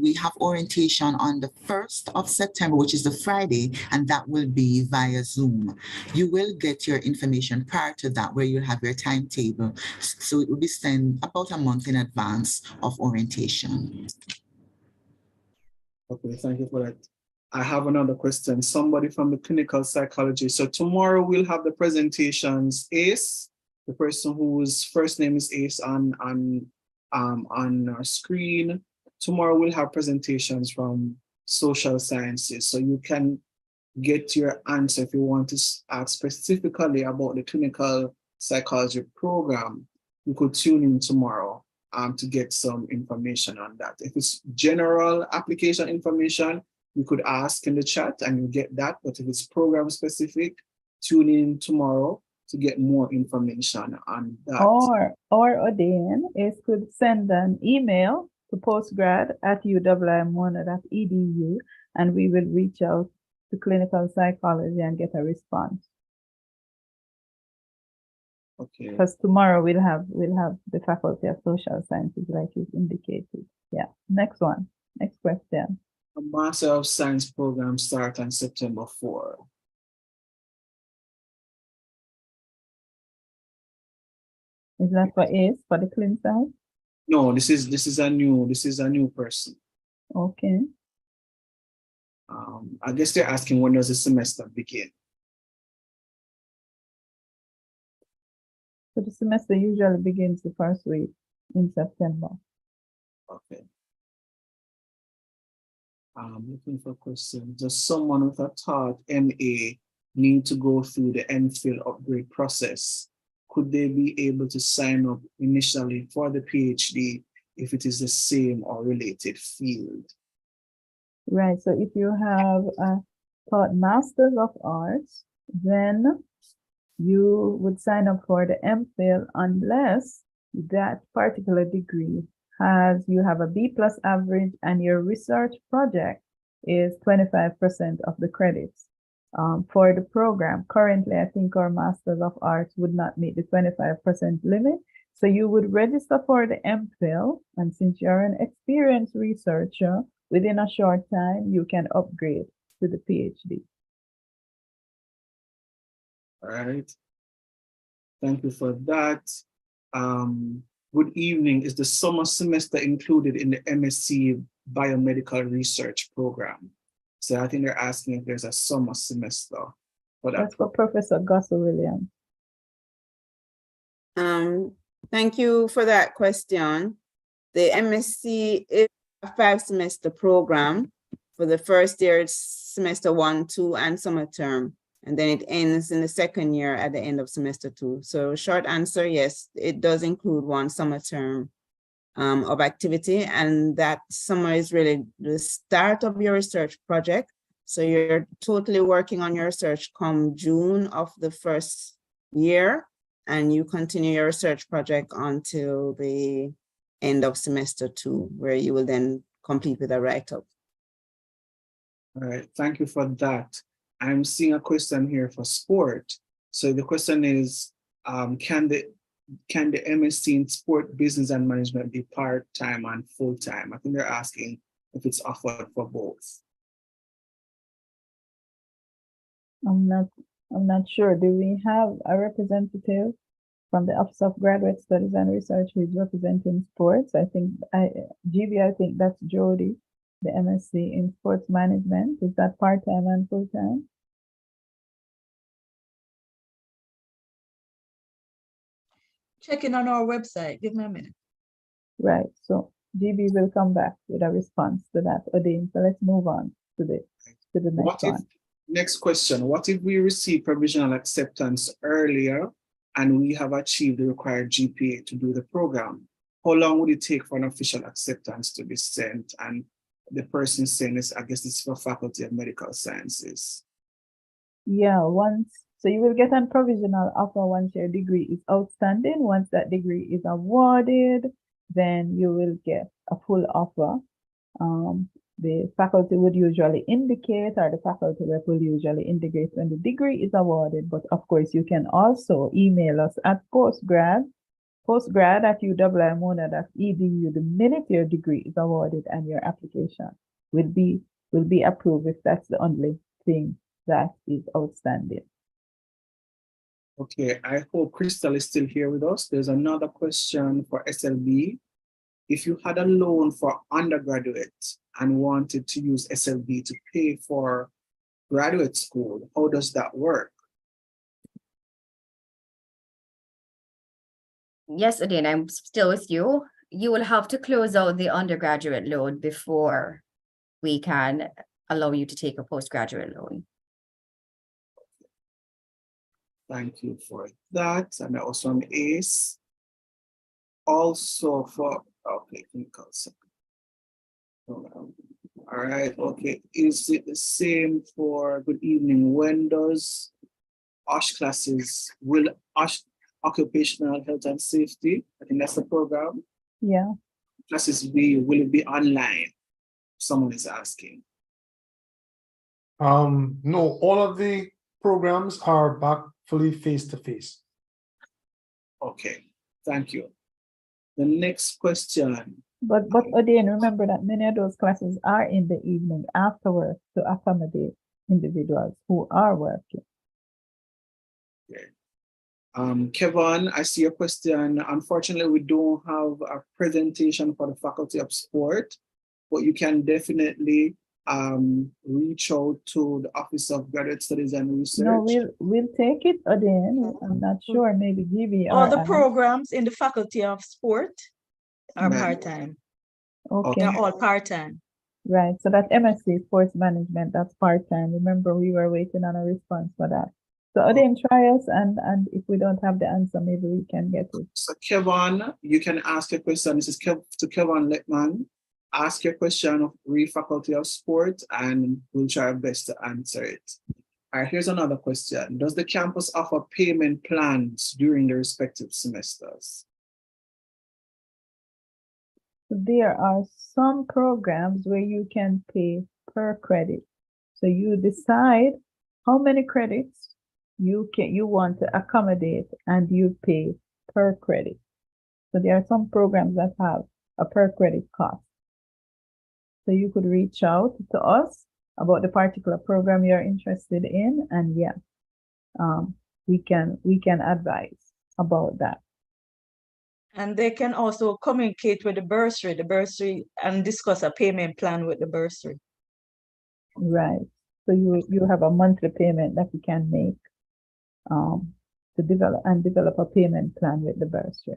we have orientation on the 1st of September, which is the Friday, and that will be via Zoom. You will get your information prior to that, where you have your timetable. So it will be sent about a month in advance of orientation. Okay, thank you for that. I have another question. Somebody from the clinical psychology. So tomorrow we'll have the presentations. Ace, the person whose first name is Ace on our screen. Tomorrow we'll have presentations from social sciences. So you can get your answer if you want to ask specifically about the clinical psychology program. You could tune in tomorrow to get some information on that. If it's general application information, you could ask in the chat and you get that. But if it's program specific, tune in tomorrow to get more information on that. Or Odin could send an email to postgrad@uwimona.edu, and we will reach out to clinical psychology and get a response. Okay. Because tomorrow we'll have the Faculty of Social Sciences, like you indicated. Yeah. Next one. Next question. A Master of Science program start on September 4. Is that for ACE, for the clin side? No, this is a new person. Okay. I guess they're asking, when does the semester begin? So the semester usually begins the first week in September. Okay. I'm looking for questions. Does someone with a taught MA need to go through the MPhil upgrade process? Could they be able to sign up initially for the PhD if it is the same or related field? Right. So if you have a taught Masters of Arts, then you would sign up for the MPhil unless that particular degree you have a B+ average and your research project is 25% of the credits for the program. Currently, I think our Masters of Arts would not meet the 25% limit. So you would register for the MPhil, and since you're an experienced researcher, within a short time, you can upgrade to the PhD. All right. Thank you for that. Good evening. Is the summer semester included in the MSc Biomedical Research Program? So I think they're asking if there's a summer semester for that. That's for Professor Gus Williams. Thank you for that question. The MSc is a 5-semester program. For the first year, it's semester 1, 2, and summer term. And then it ends in the second year at the end of semester 2. So short answer, yes, it does include 1 summer term of activity. And that summer is really the start of your research project. So you're totally working on your research come June of the first year, and you continue your research project until the end of semester 2, where you will then complete with a write-up. All right, thank you for that. I'm seeing a question here for sport. So the question is, can the MSc in Sport Business and Management be part-time and full-time? I think they're asking if it's offered for both. I'm not sure. Do we have a representative from the Office of Graduate Studies and Research who is representing sports? I think GB, I think that's Jody, the MSc in Sports Management. Is that part-time and full-time? Checking on our website. Give me a minute. Right. So GB will come back with a response to that, Odin. So let's move on to the next one. Next question. What if we receive provisional acceptance earlier and we have achieved the required GPA to do the program? How long would it take for an official acceptance to be sent? And the person saying this, I guess it's for Faculty of Medical Sciences. Yeah, once So you will get a provisional offer once your degree is outstanding. Once that degree is awarded, then you will get a full offer. The faculty would usually indicate, or the faculty rep will usually indicate when the degree is awarded. But of course, you can also email us at postgrad@uwimona.edu the minute your degree is awarded and your application will be approved if that's the only thing that is outstanding. Okay, I hope Crystal is still here with us. There's another question for SLB. If you had a loan for undergraduate and wanted to use SLB to pay for graduate school, how does that work? Yes, Adine, I'm still with you. You will have to close out the undergraduate loan before we can allow you to take a postgraduate loan. Thank you for that. And that was from ACE. Also for, okay, all right, okay. Is it the same for good evening? When does OSH classes, will OSH occupational health and safety, I think that's the program. Yeah. Classes will it be online? Someone is asking. No, all of the programs are back fully face-to-face. Okay, thank you. The next question. But again, remember that many of those classes are in the evening afterwards to accommodate individuals who are working. Okay. Kevin, I see a question. Unfortunately, we don't have a presentation for the Faculty of Sport, but you can definitely reach out to the Office of Graduate Studies and Research. No, we'll take it again. I'm not sure, maybe Gibi All or the Anna. programs in the Faculty of Sport are Right. part-time. Okay. They're all part-time. Right. So that MSc Sports Management, that's part-time. Remember, we were waiting on a response for that. So again, try us, and if we don't have the answer, maybe we can get it. So Kevin, you can ask a question. This is to Kevin Lettman. Ask your question of Faculty of Sport, and we'll try our best to answer it. All right, here's another question. Does the campus offer payment plans during the respective semesters? There are some programs where you can pay per credit. So you decide how many credits you want to accommodate, and you pay per credit. So there are some programs that have a per credit cost. So you could reach out to us about the particular program you're interested in, and yeah, we can advise about that. And they can also communicate with the bursary and discuss a payment plan with the bursary. Right. So you have a monthly payment that you can make to develop a payment plan with the bursary.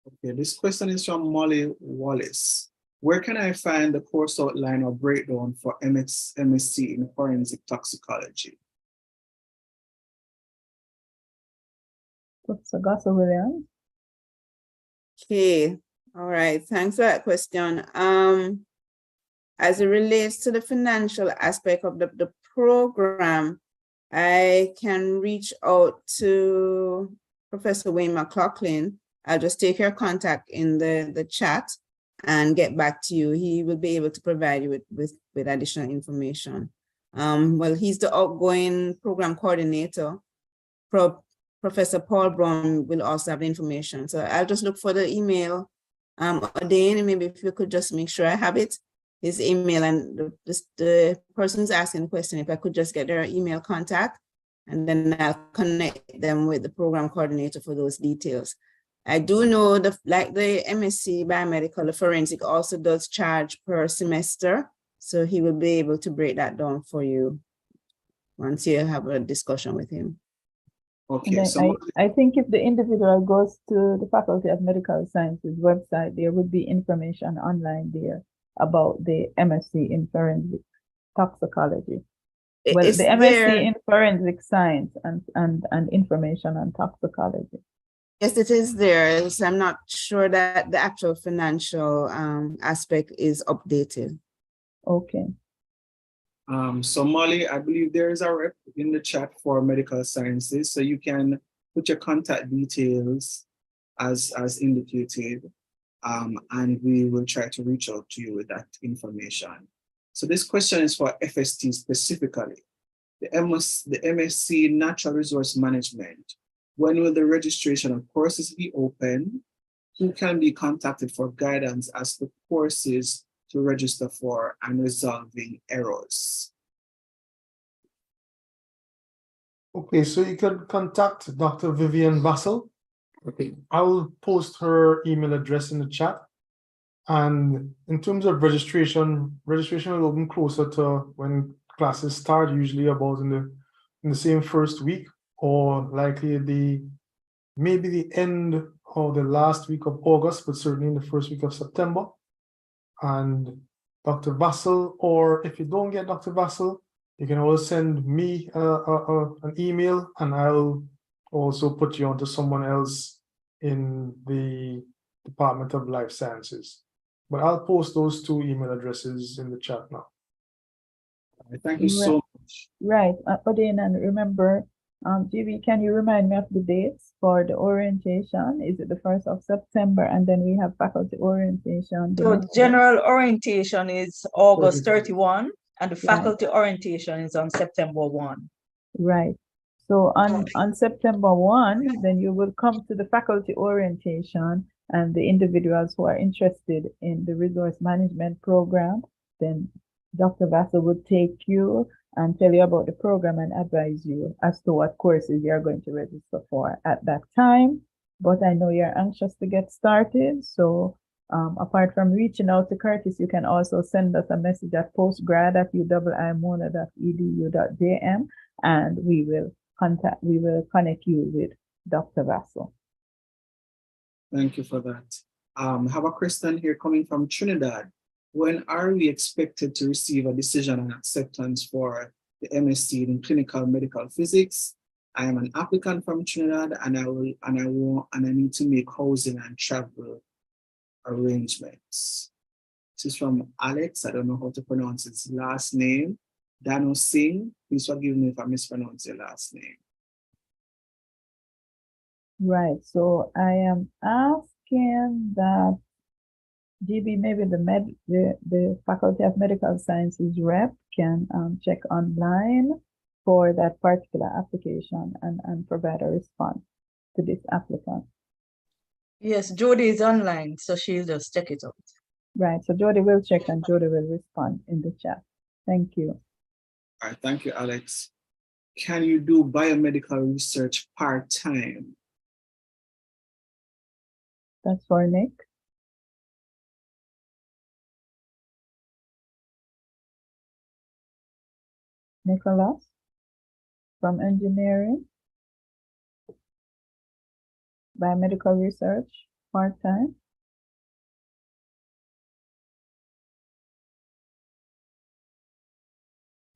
Okay, this question is from Molly Wallace. Where can I find the course outline or breakdown for MSc in forensic toxicology? Professor Gossel Williams. Okay, all right, thanks for that question. As it relates to the financial aspect of the program, I can reach out to Professor Wayne McLaughlin. I'll just take your contact in the chat and get back to you. He will be able to provide you with additional information. Well, he's the outgoing program coordinator. Professor Paul Brown will also have the information. So I'll just look for the email. Dane, maybe if you could just make sure I have it, his email, and the person who's asking the question, if I could just get their email contact, and then I'll connect them with the program coordinator for those details. I do know like the MSc Biomedical, the forensic also does charge per semester. So he will be able to break that down for you once you have a discussion with him. Okay, I think if the individual goes to the Faculty of Medical Sciences website, there would be information online there about the MSc in forensic toxicology. Well, the MSc in forensic science and information on toxicology. Yes, it is there. So I'm not sure that the actual financial aspect is updated. Okay. So Molly, I believe there is a rep in the chat for medical sciences, so you can put your contact details as indicated, and we will try to reach out to you with that information. So this question is for FST specifically. The MSc Natural Resource Management. When will the registration of courses be open? Who can be contacted for guidance as to courses to register for and resolving errors? Okay, so you can contact Dr. Vivian Vassell. Okay. I will post her email address in the chat. And in terms of registration will open closer to when classes start, usually about in the same first week, or likely maybe the end of the last week of August, but certainly in the first week of September. And Dr. Vassell, or if you don't get Dr. Vassell, you can always send me an email, and I'll also put you onto someone else in the Department of Life Sciences. But I'll post those two email addresses in the chat now. Thank you so much. Right, Odin, and remember, GB, can you remind me of the dates for the orientation? Is it the 1st of September, and then we have faculty orientation? So general orientation is August 31, and the faculty orientation is on September 1. Right. So on September 1, then you will come to the faculty orientation, and the individuals who are interested in the resource management program, then Dr. Vassell would take you and tell you about the program and advise you as to what courses you're going to register for at that time. But I know you're anxious to get started. So apart from reaching out to Curtis, you can also send us a message at postgrad@uwimona.edu.jm, and we will connect you with Dr. Vassell. Thank you for that. I have a question here coming from Trinidad. When are we expected to receive a decision on acceptance for the MSc in clinical medical physics? I am an applicant from Trinidad, and I need to make housing and travel arrangements. This is from Alex. I don't know how to pronounce his last name. Dano Singh. Please forgive me if I mispronounce your last name. Right. So I am asking that GB, maybe the Faculty of Medical Sciences rep can check online for that particular application and provide a response to this applicant. Yes, Jody is online, so she'll just check it out. Right. So Jody will check and Jody will respond in the chat. Thank you. All right. Thank you, Alex. Can you do biomedical research part-time? That's for Nick. Nicholas from engineering, biomedical research, part-time.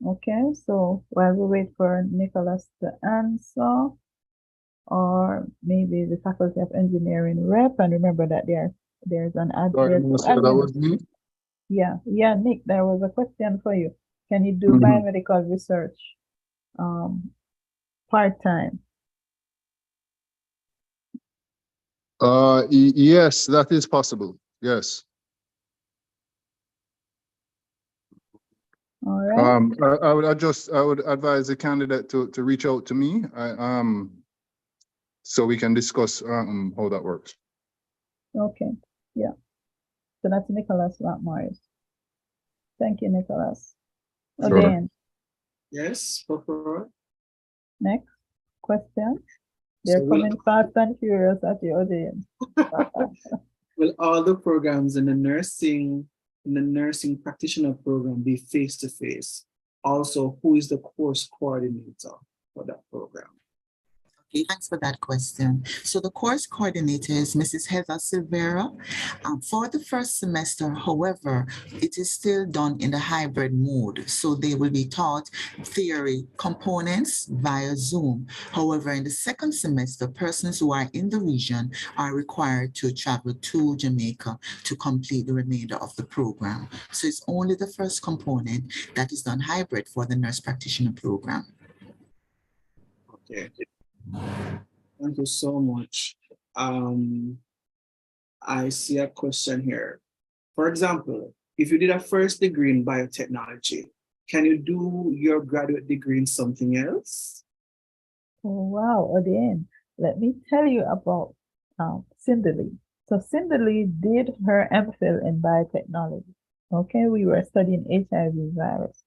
Okay, so while we wait for Nicholas to answer, or maybe the Faculty of Engineering rep, and remember that there's an ad. That was me. Yeah, Nick, there was a question for you. Can you do biomedical research part-time? Yes, that is possible. Yes. All right. I would advise the candidate to reach out to me, so we can discuss how that works. Okay, yeah. So that's Nicholas, not Morris. Thank you, Nicholas. Sure. Again. Yes, Papa. Next question. They're coming fast and furious at you, Odin. Will all the programs in the nursing practitioner program be face-to-face? Also, who is the course coordinator for that program? Okay, thanks for that question. So the course coordinator is Mrs. Heather Silvera. For the first semester, however, it is still done in the hybrid mode. So they will be taught theory components via Zoom. However, in the second semester, persons who are in the region are required to travel to Jamaica to complete the remainder of the program. So it's only the first component that is done hybrid for the nurse practitioner program. Okay. Thank you so much. I see a question here. For example, if you did a first degree in biotechnology, can you do your graduate degree in something else? Oh, wow, Odin, let me tell you about Cindy Lee. So Cindy Lee did her MPhil in biotechnology. Okay, we were studying HIV virus.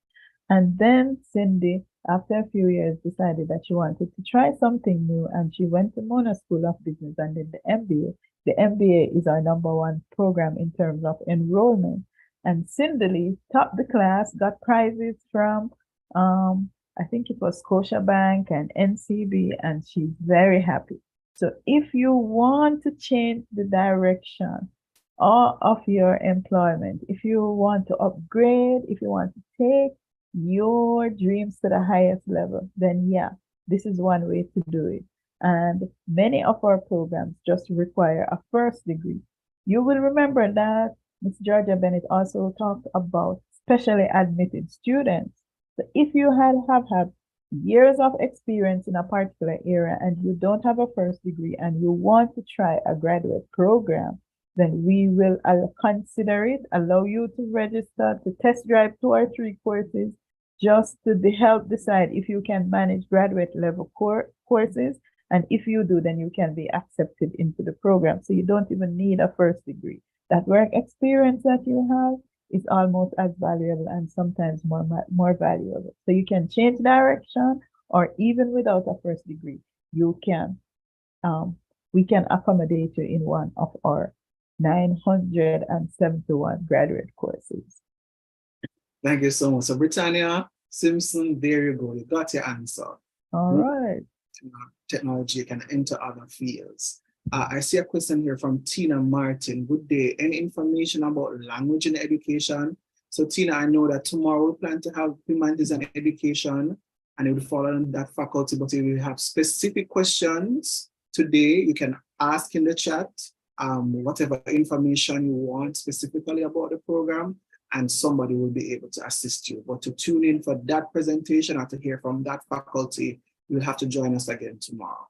And then Cindy, after a few years, decided that she wanted to try something new, and she went to Mona School of Business and did the MBA. The MBA is our #1 program in terms of enrollment. And Cindy Lee topped the class, got prizes from, I think it was Scotiabank and NCB, and she's very happy. So if you want to change the direction of your employment, if you want to upgrade, if you want to take your dreams to the highest level, then yeah, this is one way to do it. And many of our programs just require a first degree. You will remember that Ms. Georgia Bennett also talked about specially admitted students. So if you have had years of experience in a particular area and you don't have a first degree and you want to try a graduate program, then we will consider it, allow you to register, to test drive 2 or 3 courses, just to help decide if you can manage graduate level courses. And if you do, then you can be accepted into the program. So you don't even need a first degree. That work experience that you have is almost as valuable and sometimes more valuable. So you can change direction, or even without a first degree, you can, we can accommodate you in one of our 971 graduate courses. Thank you so much. So Britannia Simpson, there you go. You got your answer. All right. Technology can enter other fields. I see a question here from Tina Martin. Good day. Any information about language in education? So Tina, I know that tomorrow we plan to have humanities and education, and it will fall on that faculty, but if you have specific questions today, you can ask in the chat whatever information you want specifically about the program, and somebody will be able to assist you. But to tune in for that presentation or to hear from that faculty, you'll have to join us again tomorrow.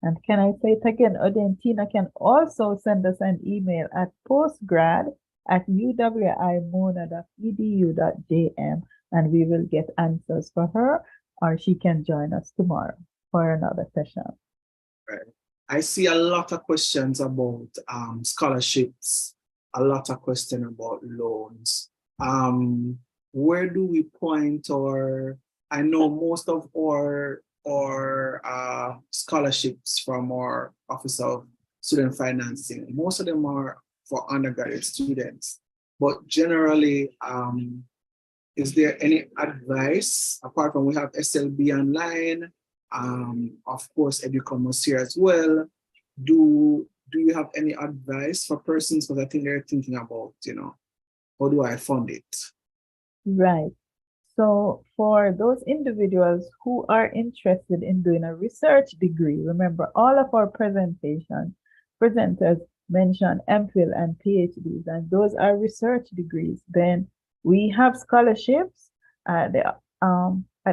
And can I say it again? Odin, Tina can also send us an email at postgrad@uwimona.edu.jm, and we will get answers for her, or she can join us tomorrow for another session. Right. I see a lot of questions about scholarships, a lot of questions about loans. Where do we point, or I know most of our scholarships from our Office of Student Financing, most of them are for undergraduate students. But generally, is there any advice, apart from we have SLB online, of course, Educom was here as well. Do you have any advice for persons? Because I think they're thinking about, how do I fund it? Right. So for those individuals who are interested in doing a research degree, remember all of our presenters mentioned MPhil and PhDs, and those are research degrees. Then we have scholarships at the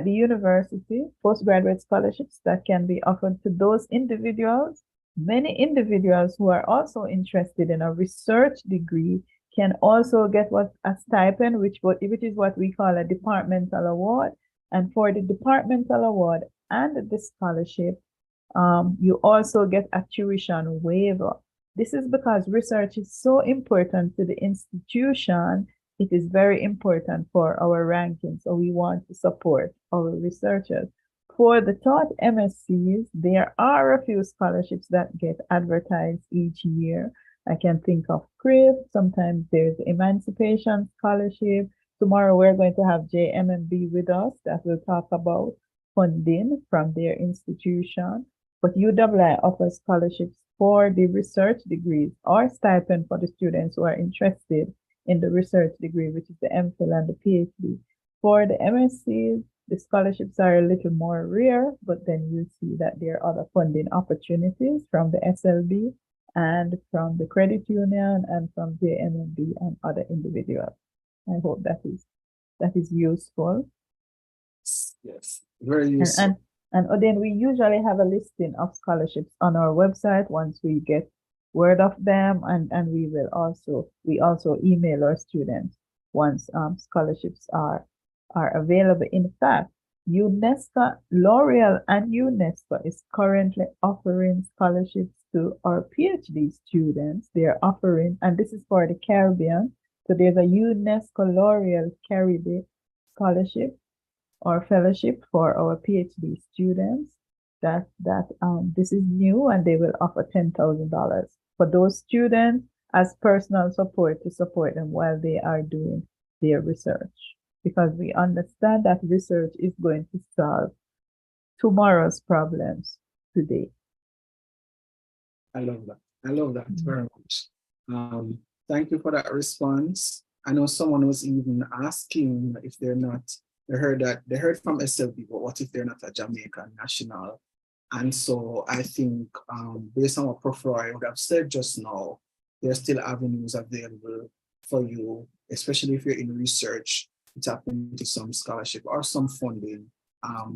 university, postgraduate scholarships that can be offered to those individuals. Many individuals who are also interested in a research degree can also get a stipend, which is what we call a departmental award. And for the departmental award and the scholarship, you also get a tuition waiver. This is because research is so important to the institution. It is very important for our ranking, so we want to support our researchers. For the taught MSCs, there are a few scholarships that get advertised each year. I can think of CRIF, sometimes there's Emancipation Scholarship. Tomorrow we're going to have JMMB with us that will talk about funding from their institution. but UWI offers scholarships for the research degrees or stipend for the students who are interested in the research degree, which is the MPhil and the PhD. For the MSCs, the scholarships are a little more rare, but then you see that there are other funding opportunities from the SLB and from the credit union and from the JMMB and other individuals. I hope that is useful. Yes, very useful. And then we usually have a listing of scholarships on our website once we get word of them, and we also email our students once scholarships are available. In fact, UNESCO, L'Oreal and UNESCO is currently offering scholarships to our PhD students. They're offering, and this is for the Caribbean. So there's a UNESCO L'Oreal Caribbean scholarship or fellowship for our PhD students. This is new, and they will offer $10,000 for those students as personal support to support them while they are doing their research, because we understand that research is going to solve tomorrow's problems today. I love that. I love that very much. Thank you for that response. I know someone was even asking if they heard from SLB, but what if they're not a Jamaican national? And so I think based on what Prof. Roy would have said just now, there are still avenues available for you, especially if you're in research, to tap into some scholarship or some funding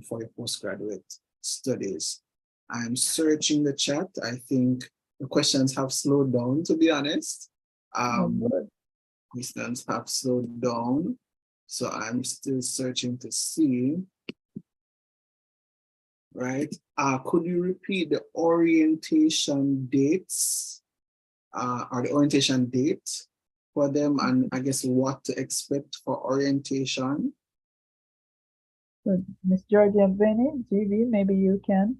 for your postgraduate studies. I'm searching the chat. I think the questions have slowed down, to be honest. Questions have slowed down. So I'm still searching to see. Right. Could you repeat the orientation dates or the orientation date for them, and I guess what to expect for orientation? So Ms. Georgia Benny, GV, maybe you can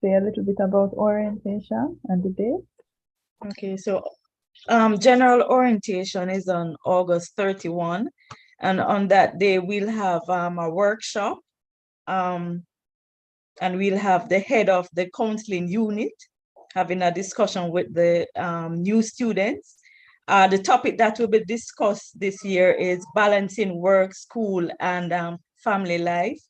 say a little bit about orientation and the date. Okay, so general orientation is on August 31, and on that day we'll have a workshop, and we'll have the head of the counseling unit having a discussion with the new students. The topic that will be discussed this year is balancing work, school, and family life.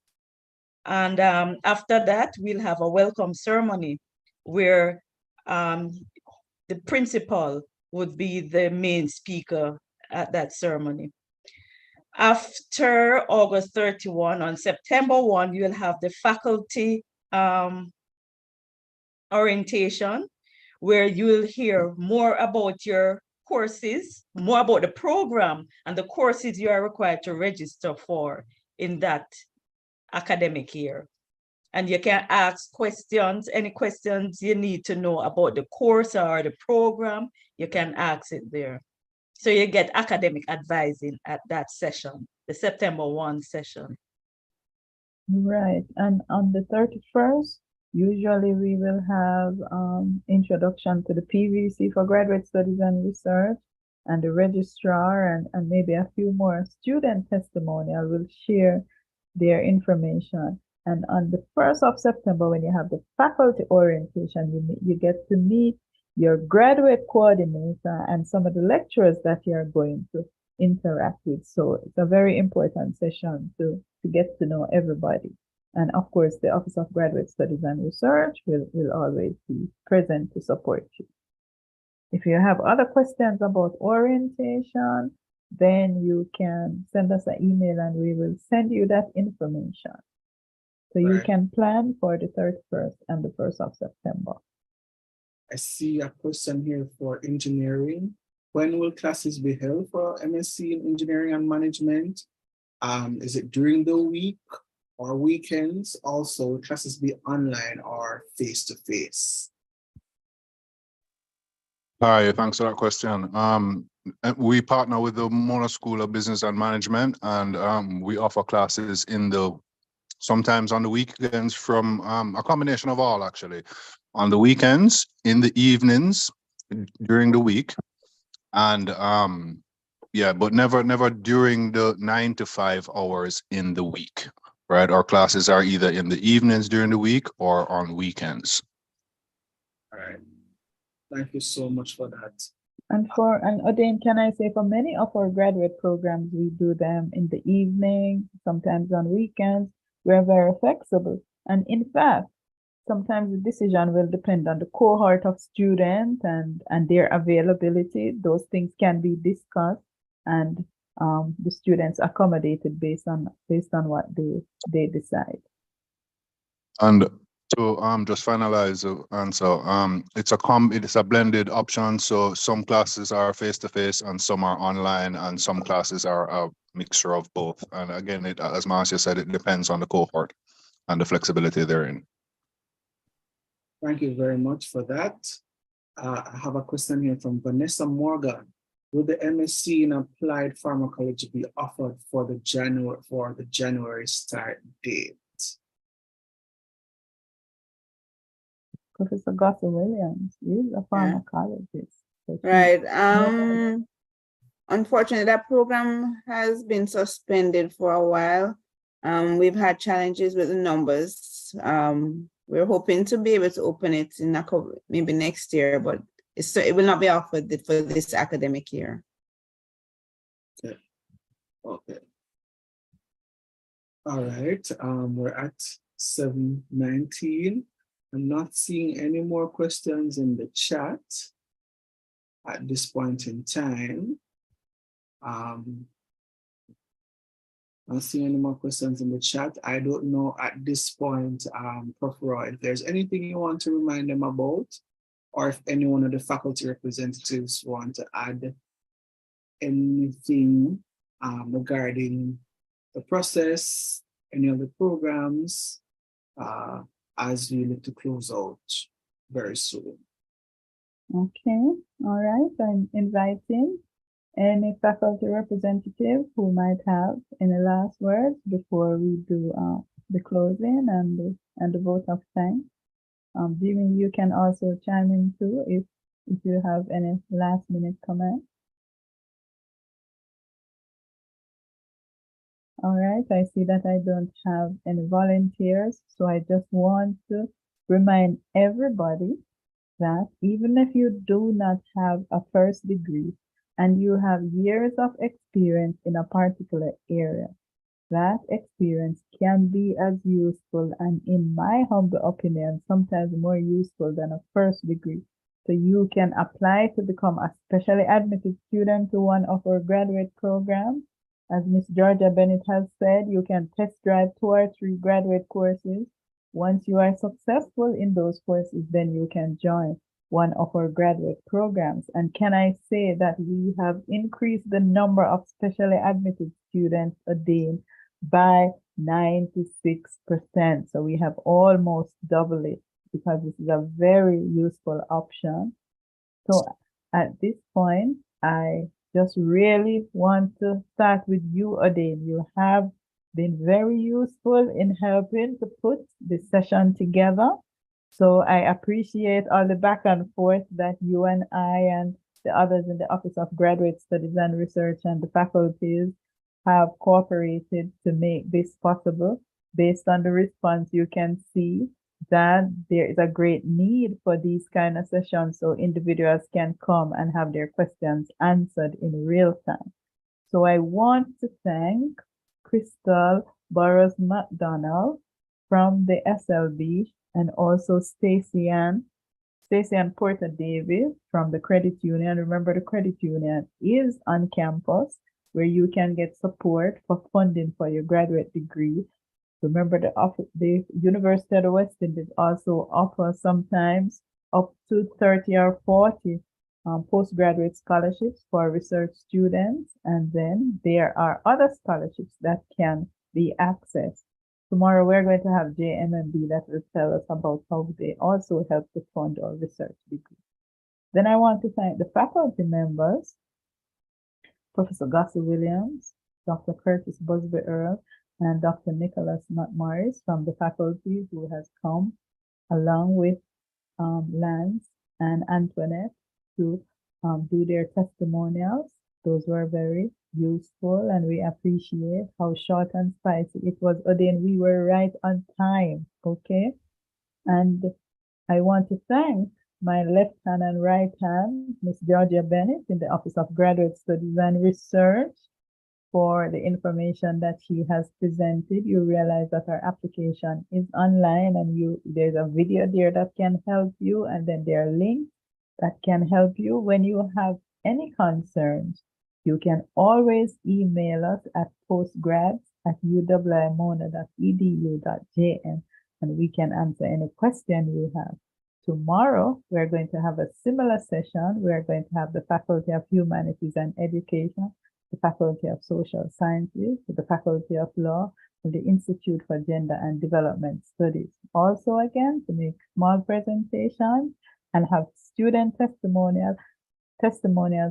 And after that, we'll have a welcome ceremony where the principal would be the main speaker at that ceremony. After August 31, on September 1, you'll have the faculty orientation, where you'll hear more about your courses, more about the program and the courses you are required to register for in that academic year. And you can ask questions, any questions you need to know about the course or the program, you can ask it there. So you get academic advising at that session, the September 1 session. Right, and on the 31st, usually we will have introduction to the PVC for graduate studies and research, and the registrar and maybe a few more student testimonial will share their information. And on the 1st of September, when you have the faculty orientation, you get to meet your graduate coordinator and some of the lecturers that you're going to interact with. So it's a very important session to get to know everybody. And of course, the Office of Graduate Studies and Research will always be present to support you. If you have other questions about orientation, then you can send us an email and we will send you that information. So you can plan for the 31st and the 1st of September. I see a question here for engineering. When will classes be held for MSc in Engineering and Management? Is it during the week or weekends? Also, classes be online or face-to-face? Hi, thanks for that question. We partner with the Mona School of Business and Management, and we offer classes sometimes on the weekends from a combination of all, actually. On the weekends, in the evenings, during the week, and yeah, but never during the 9 to 5 hours in the week, right? Our classes are either in the evenings during the week or on weekends. All right. Thank you so much for that. And Odin, can I say for many of our graduate programs, we do them in the evening, sometimes on weekends. We're very flexible. And in fact, sometimes the decision will depend on the cohort of students and their availability. Those things can be discussed and the students accommodated based on what they decide. And to just finalize the answer, it's a blended option. So some classes are face-to-face and some are online, and some classes are a mixture of both. And again, as Marcia said, it depends on the cohort and the flexibility therein. Thank you very much for that. I have a question here from Vanessa Morgan. Will the MSc in Applied Pharmacology be offered for the January start date? Professor Gosser Williams is a pharmacologist. So Right. Unfortunately, that program has been suspended for a while. We've had challenges with the numbers. We're hoping to be able to open it in maybe next year, but it will not be offered for this academic year. Okay. Okay. All right. We're at 7:19. I'm not seeing any more questions in the chat at this point in time. Not seeing any more questions in the chat. I don't know at this point, Prof. Roy, if there's anything you want to remind them about, or if any one of the faculty representatives want to add anything regarding the process, any of the programs, as we look to close out very soon. Okay, all right. I'm inviting any faculty representative who might have any last words before we do the closing and the vote of thanks. Vivian, you can also chime in too if you have any last minute comments. All right, I see that I don't have any volunteers, so I just want to remind everybody that even if you do not have a first degree and you have years of experience in a particular area, that experience can be as useful and, in my humble opinion, sometimes more useful than a first degree. So you can apply to become a specially admitted student to one of our graduate programs. As Ms. Georgia Bennett has said, you can test drive 2 or 3 graduate courses. Once you are successful in those courses, then you can join one of our graduate programs. And can I say that we have increased the number of specially admitted students a day by 96%. So we have almost doubled it because this is a very useful option. So at this point, I just really want to start with you, Odin. You have been very useful in helping to put this session together. So I appreciate all the back and forth that you and I and the others in the Office of Graduate Studies and Research and the faculties have cooperated to make this possible. Based on the response, you can see that there is a great need for these kind of sessions so individuals can come and have their questions answered in real time. So I want to thank Crystal Burrows McDonald from the SLB and also Stacey Ann Porter Davis from the credit union. Remember, the credit union is on campus where you can get support for funding for your graduate degree. Remember, the University of the West Indies also offers sometimes up to 30 or 40 postgraduate scholarships for research students. And then there are other scholarships that can be accessed. Tomorrow, we're going to have JMMB that will tell us about how they also help to fund our research degree. Then I want to thank the faculty members, Professor Gosser Williams, Dr. Curtis Busby Earl, and Dr. Nicholas Morris from the faculty who has come along with Lance and Antoinette to do their testimonials. Those were very useful, and we appreciate how short and spicy it was. Again, we were right on time, okay? And I want to thank my left hand and right hand, Miss Georgia Bennett in the Office of Graduate Studies and Research, for the information that she has presented. You realize that our application is online, and there's a video there that can help you, and then there are links that can help you. When you have any concerns, you can always email us at postgrads@uwimona.edu.jm, and we can answer any question you have. Tomorrow, we're going to have a similar session. We're going to have the Faculty of Humanities and Education, the Faculty of Social Sciences, the Faculty of Law, and the Institute for Gender and Development Studies. Also, again, to make small presentations and have student testimonials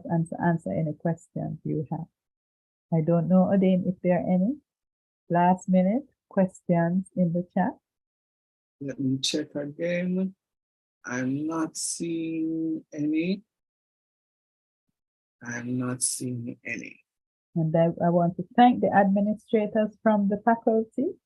and to answer any questions you have. I don't know, Odin, if there are any last minute questions in the chat. Let me check again. I'm not seeing any. I'm not seeing any. And I want to thank the administrators from the faculties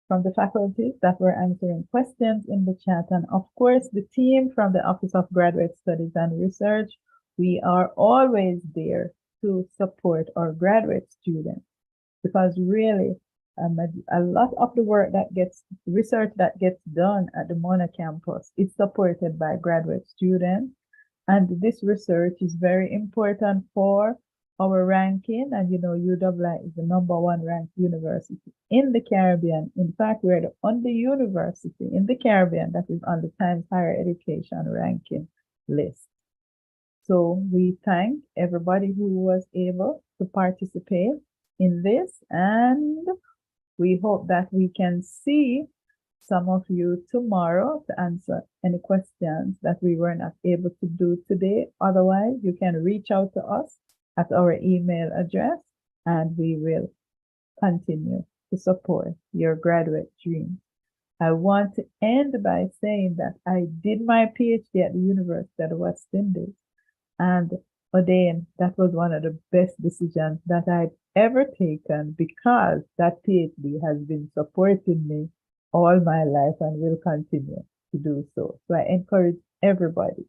that were answering questions in the chat. And of course, the team from the Office of Graduate Studies and Research. We are always there to support our graduate students, because really a lot of the research that gets done at the Mona campus is supported by graduate students. And this research is very important for our ranking. And you know, UWI is the #1 ranked university in the Caribbean. In fact, we're the only university in the Caribbean that is on the Times Higher Education ranking list. So we thank everybody who was able to participate in this, and we hope that we can see some of you tomorrow to answer any questions that we were not able to do today. Otherwise, you can reach out to us at our email address, and we will continue to support your graduate dreams. I want to end by saying that I did my PhD at the University of the West Indies. And again, that was one of the best decisions that I've ever taken, because that PhD has been supporting me all my life and will continue to do so. So I encourage everybody,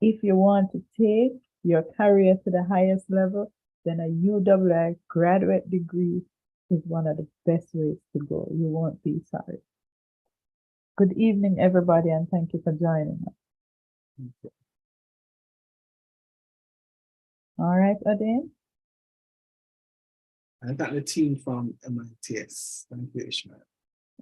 if you want to take your career to the highest level, then a UWI graduate degree is one of the best ways to go. You won't be sorry. Good evening, everybody, and thank you for joining us. All right, Odin. I got the team from MITS. Thank you, Ishmael.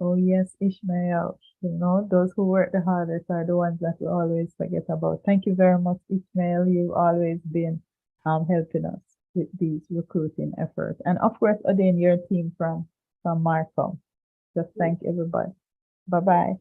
Oh yes, Ishmael. You know, those who work the hardest are the ones that we always forget about. Thank you very much, Ishmael. You've always been helping us with these recruiting efforts. And of course, Odin, your team from Markham. Just thank everybody. Bye-bye.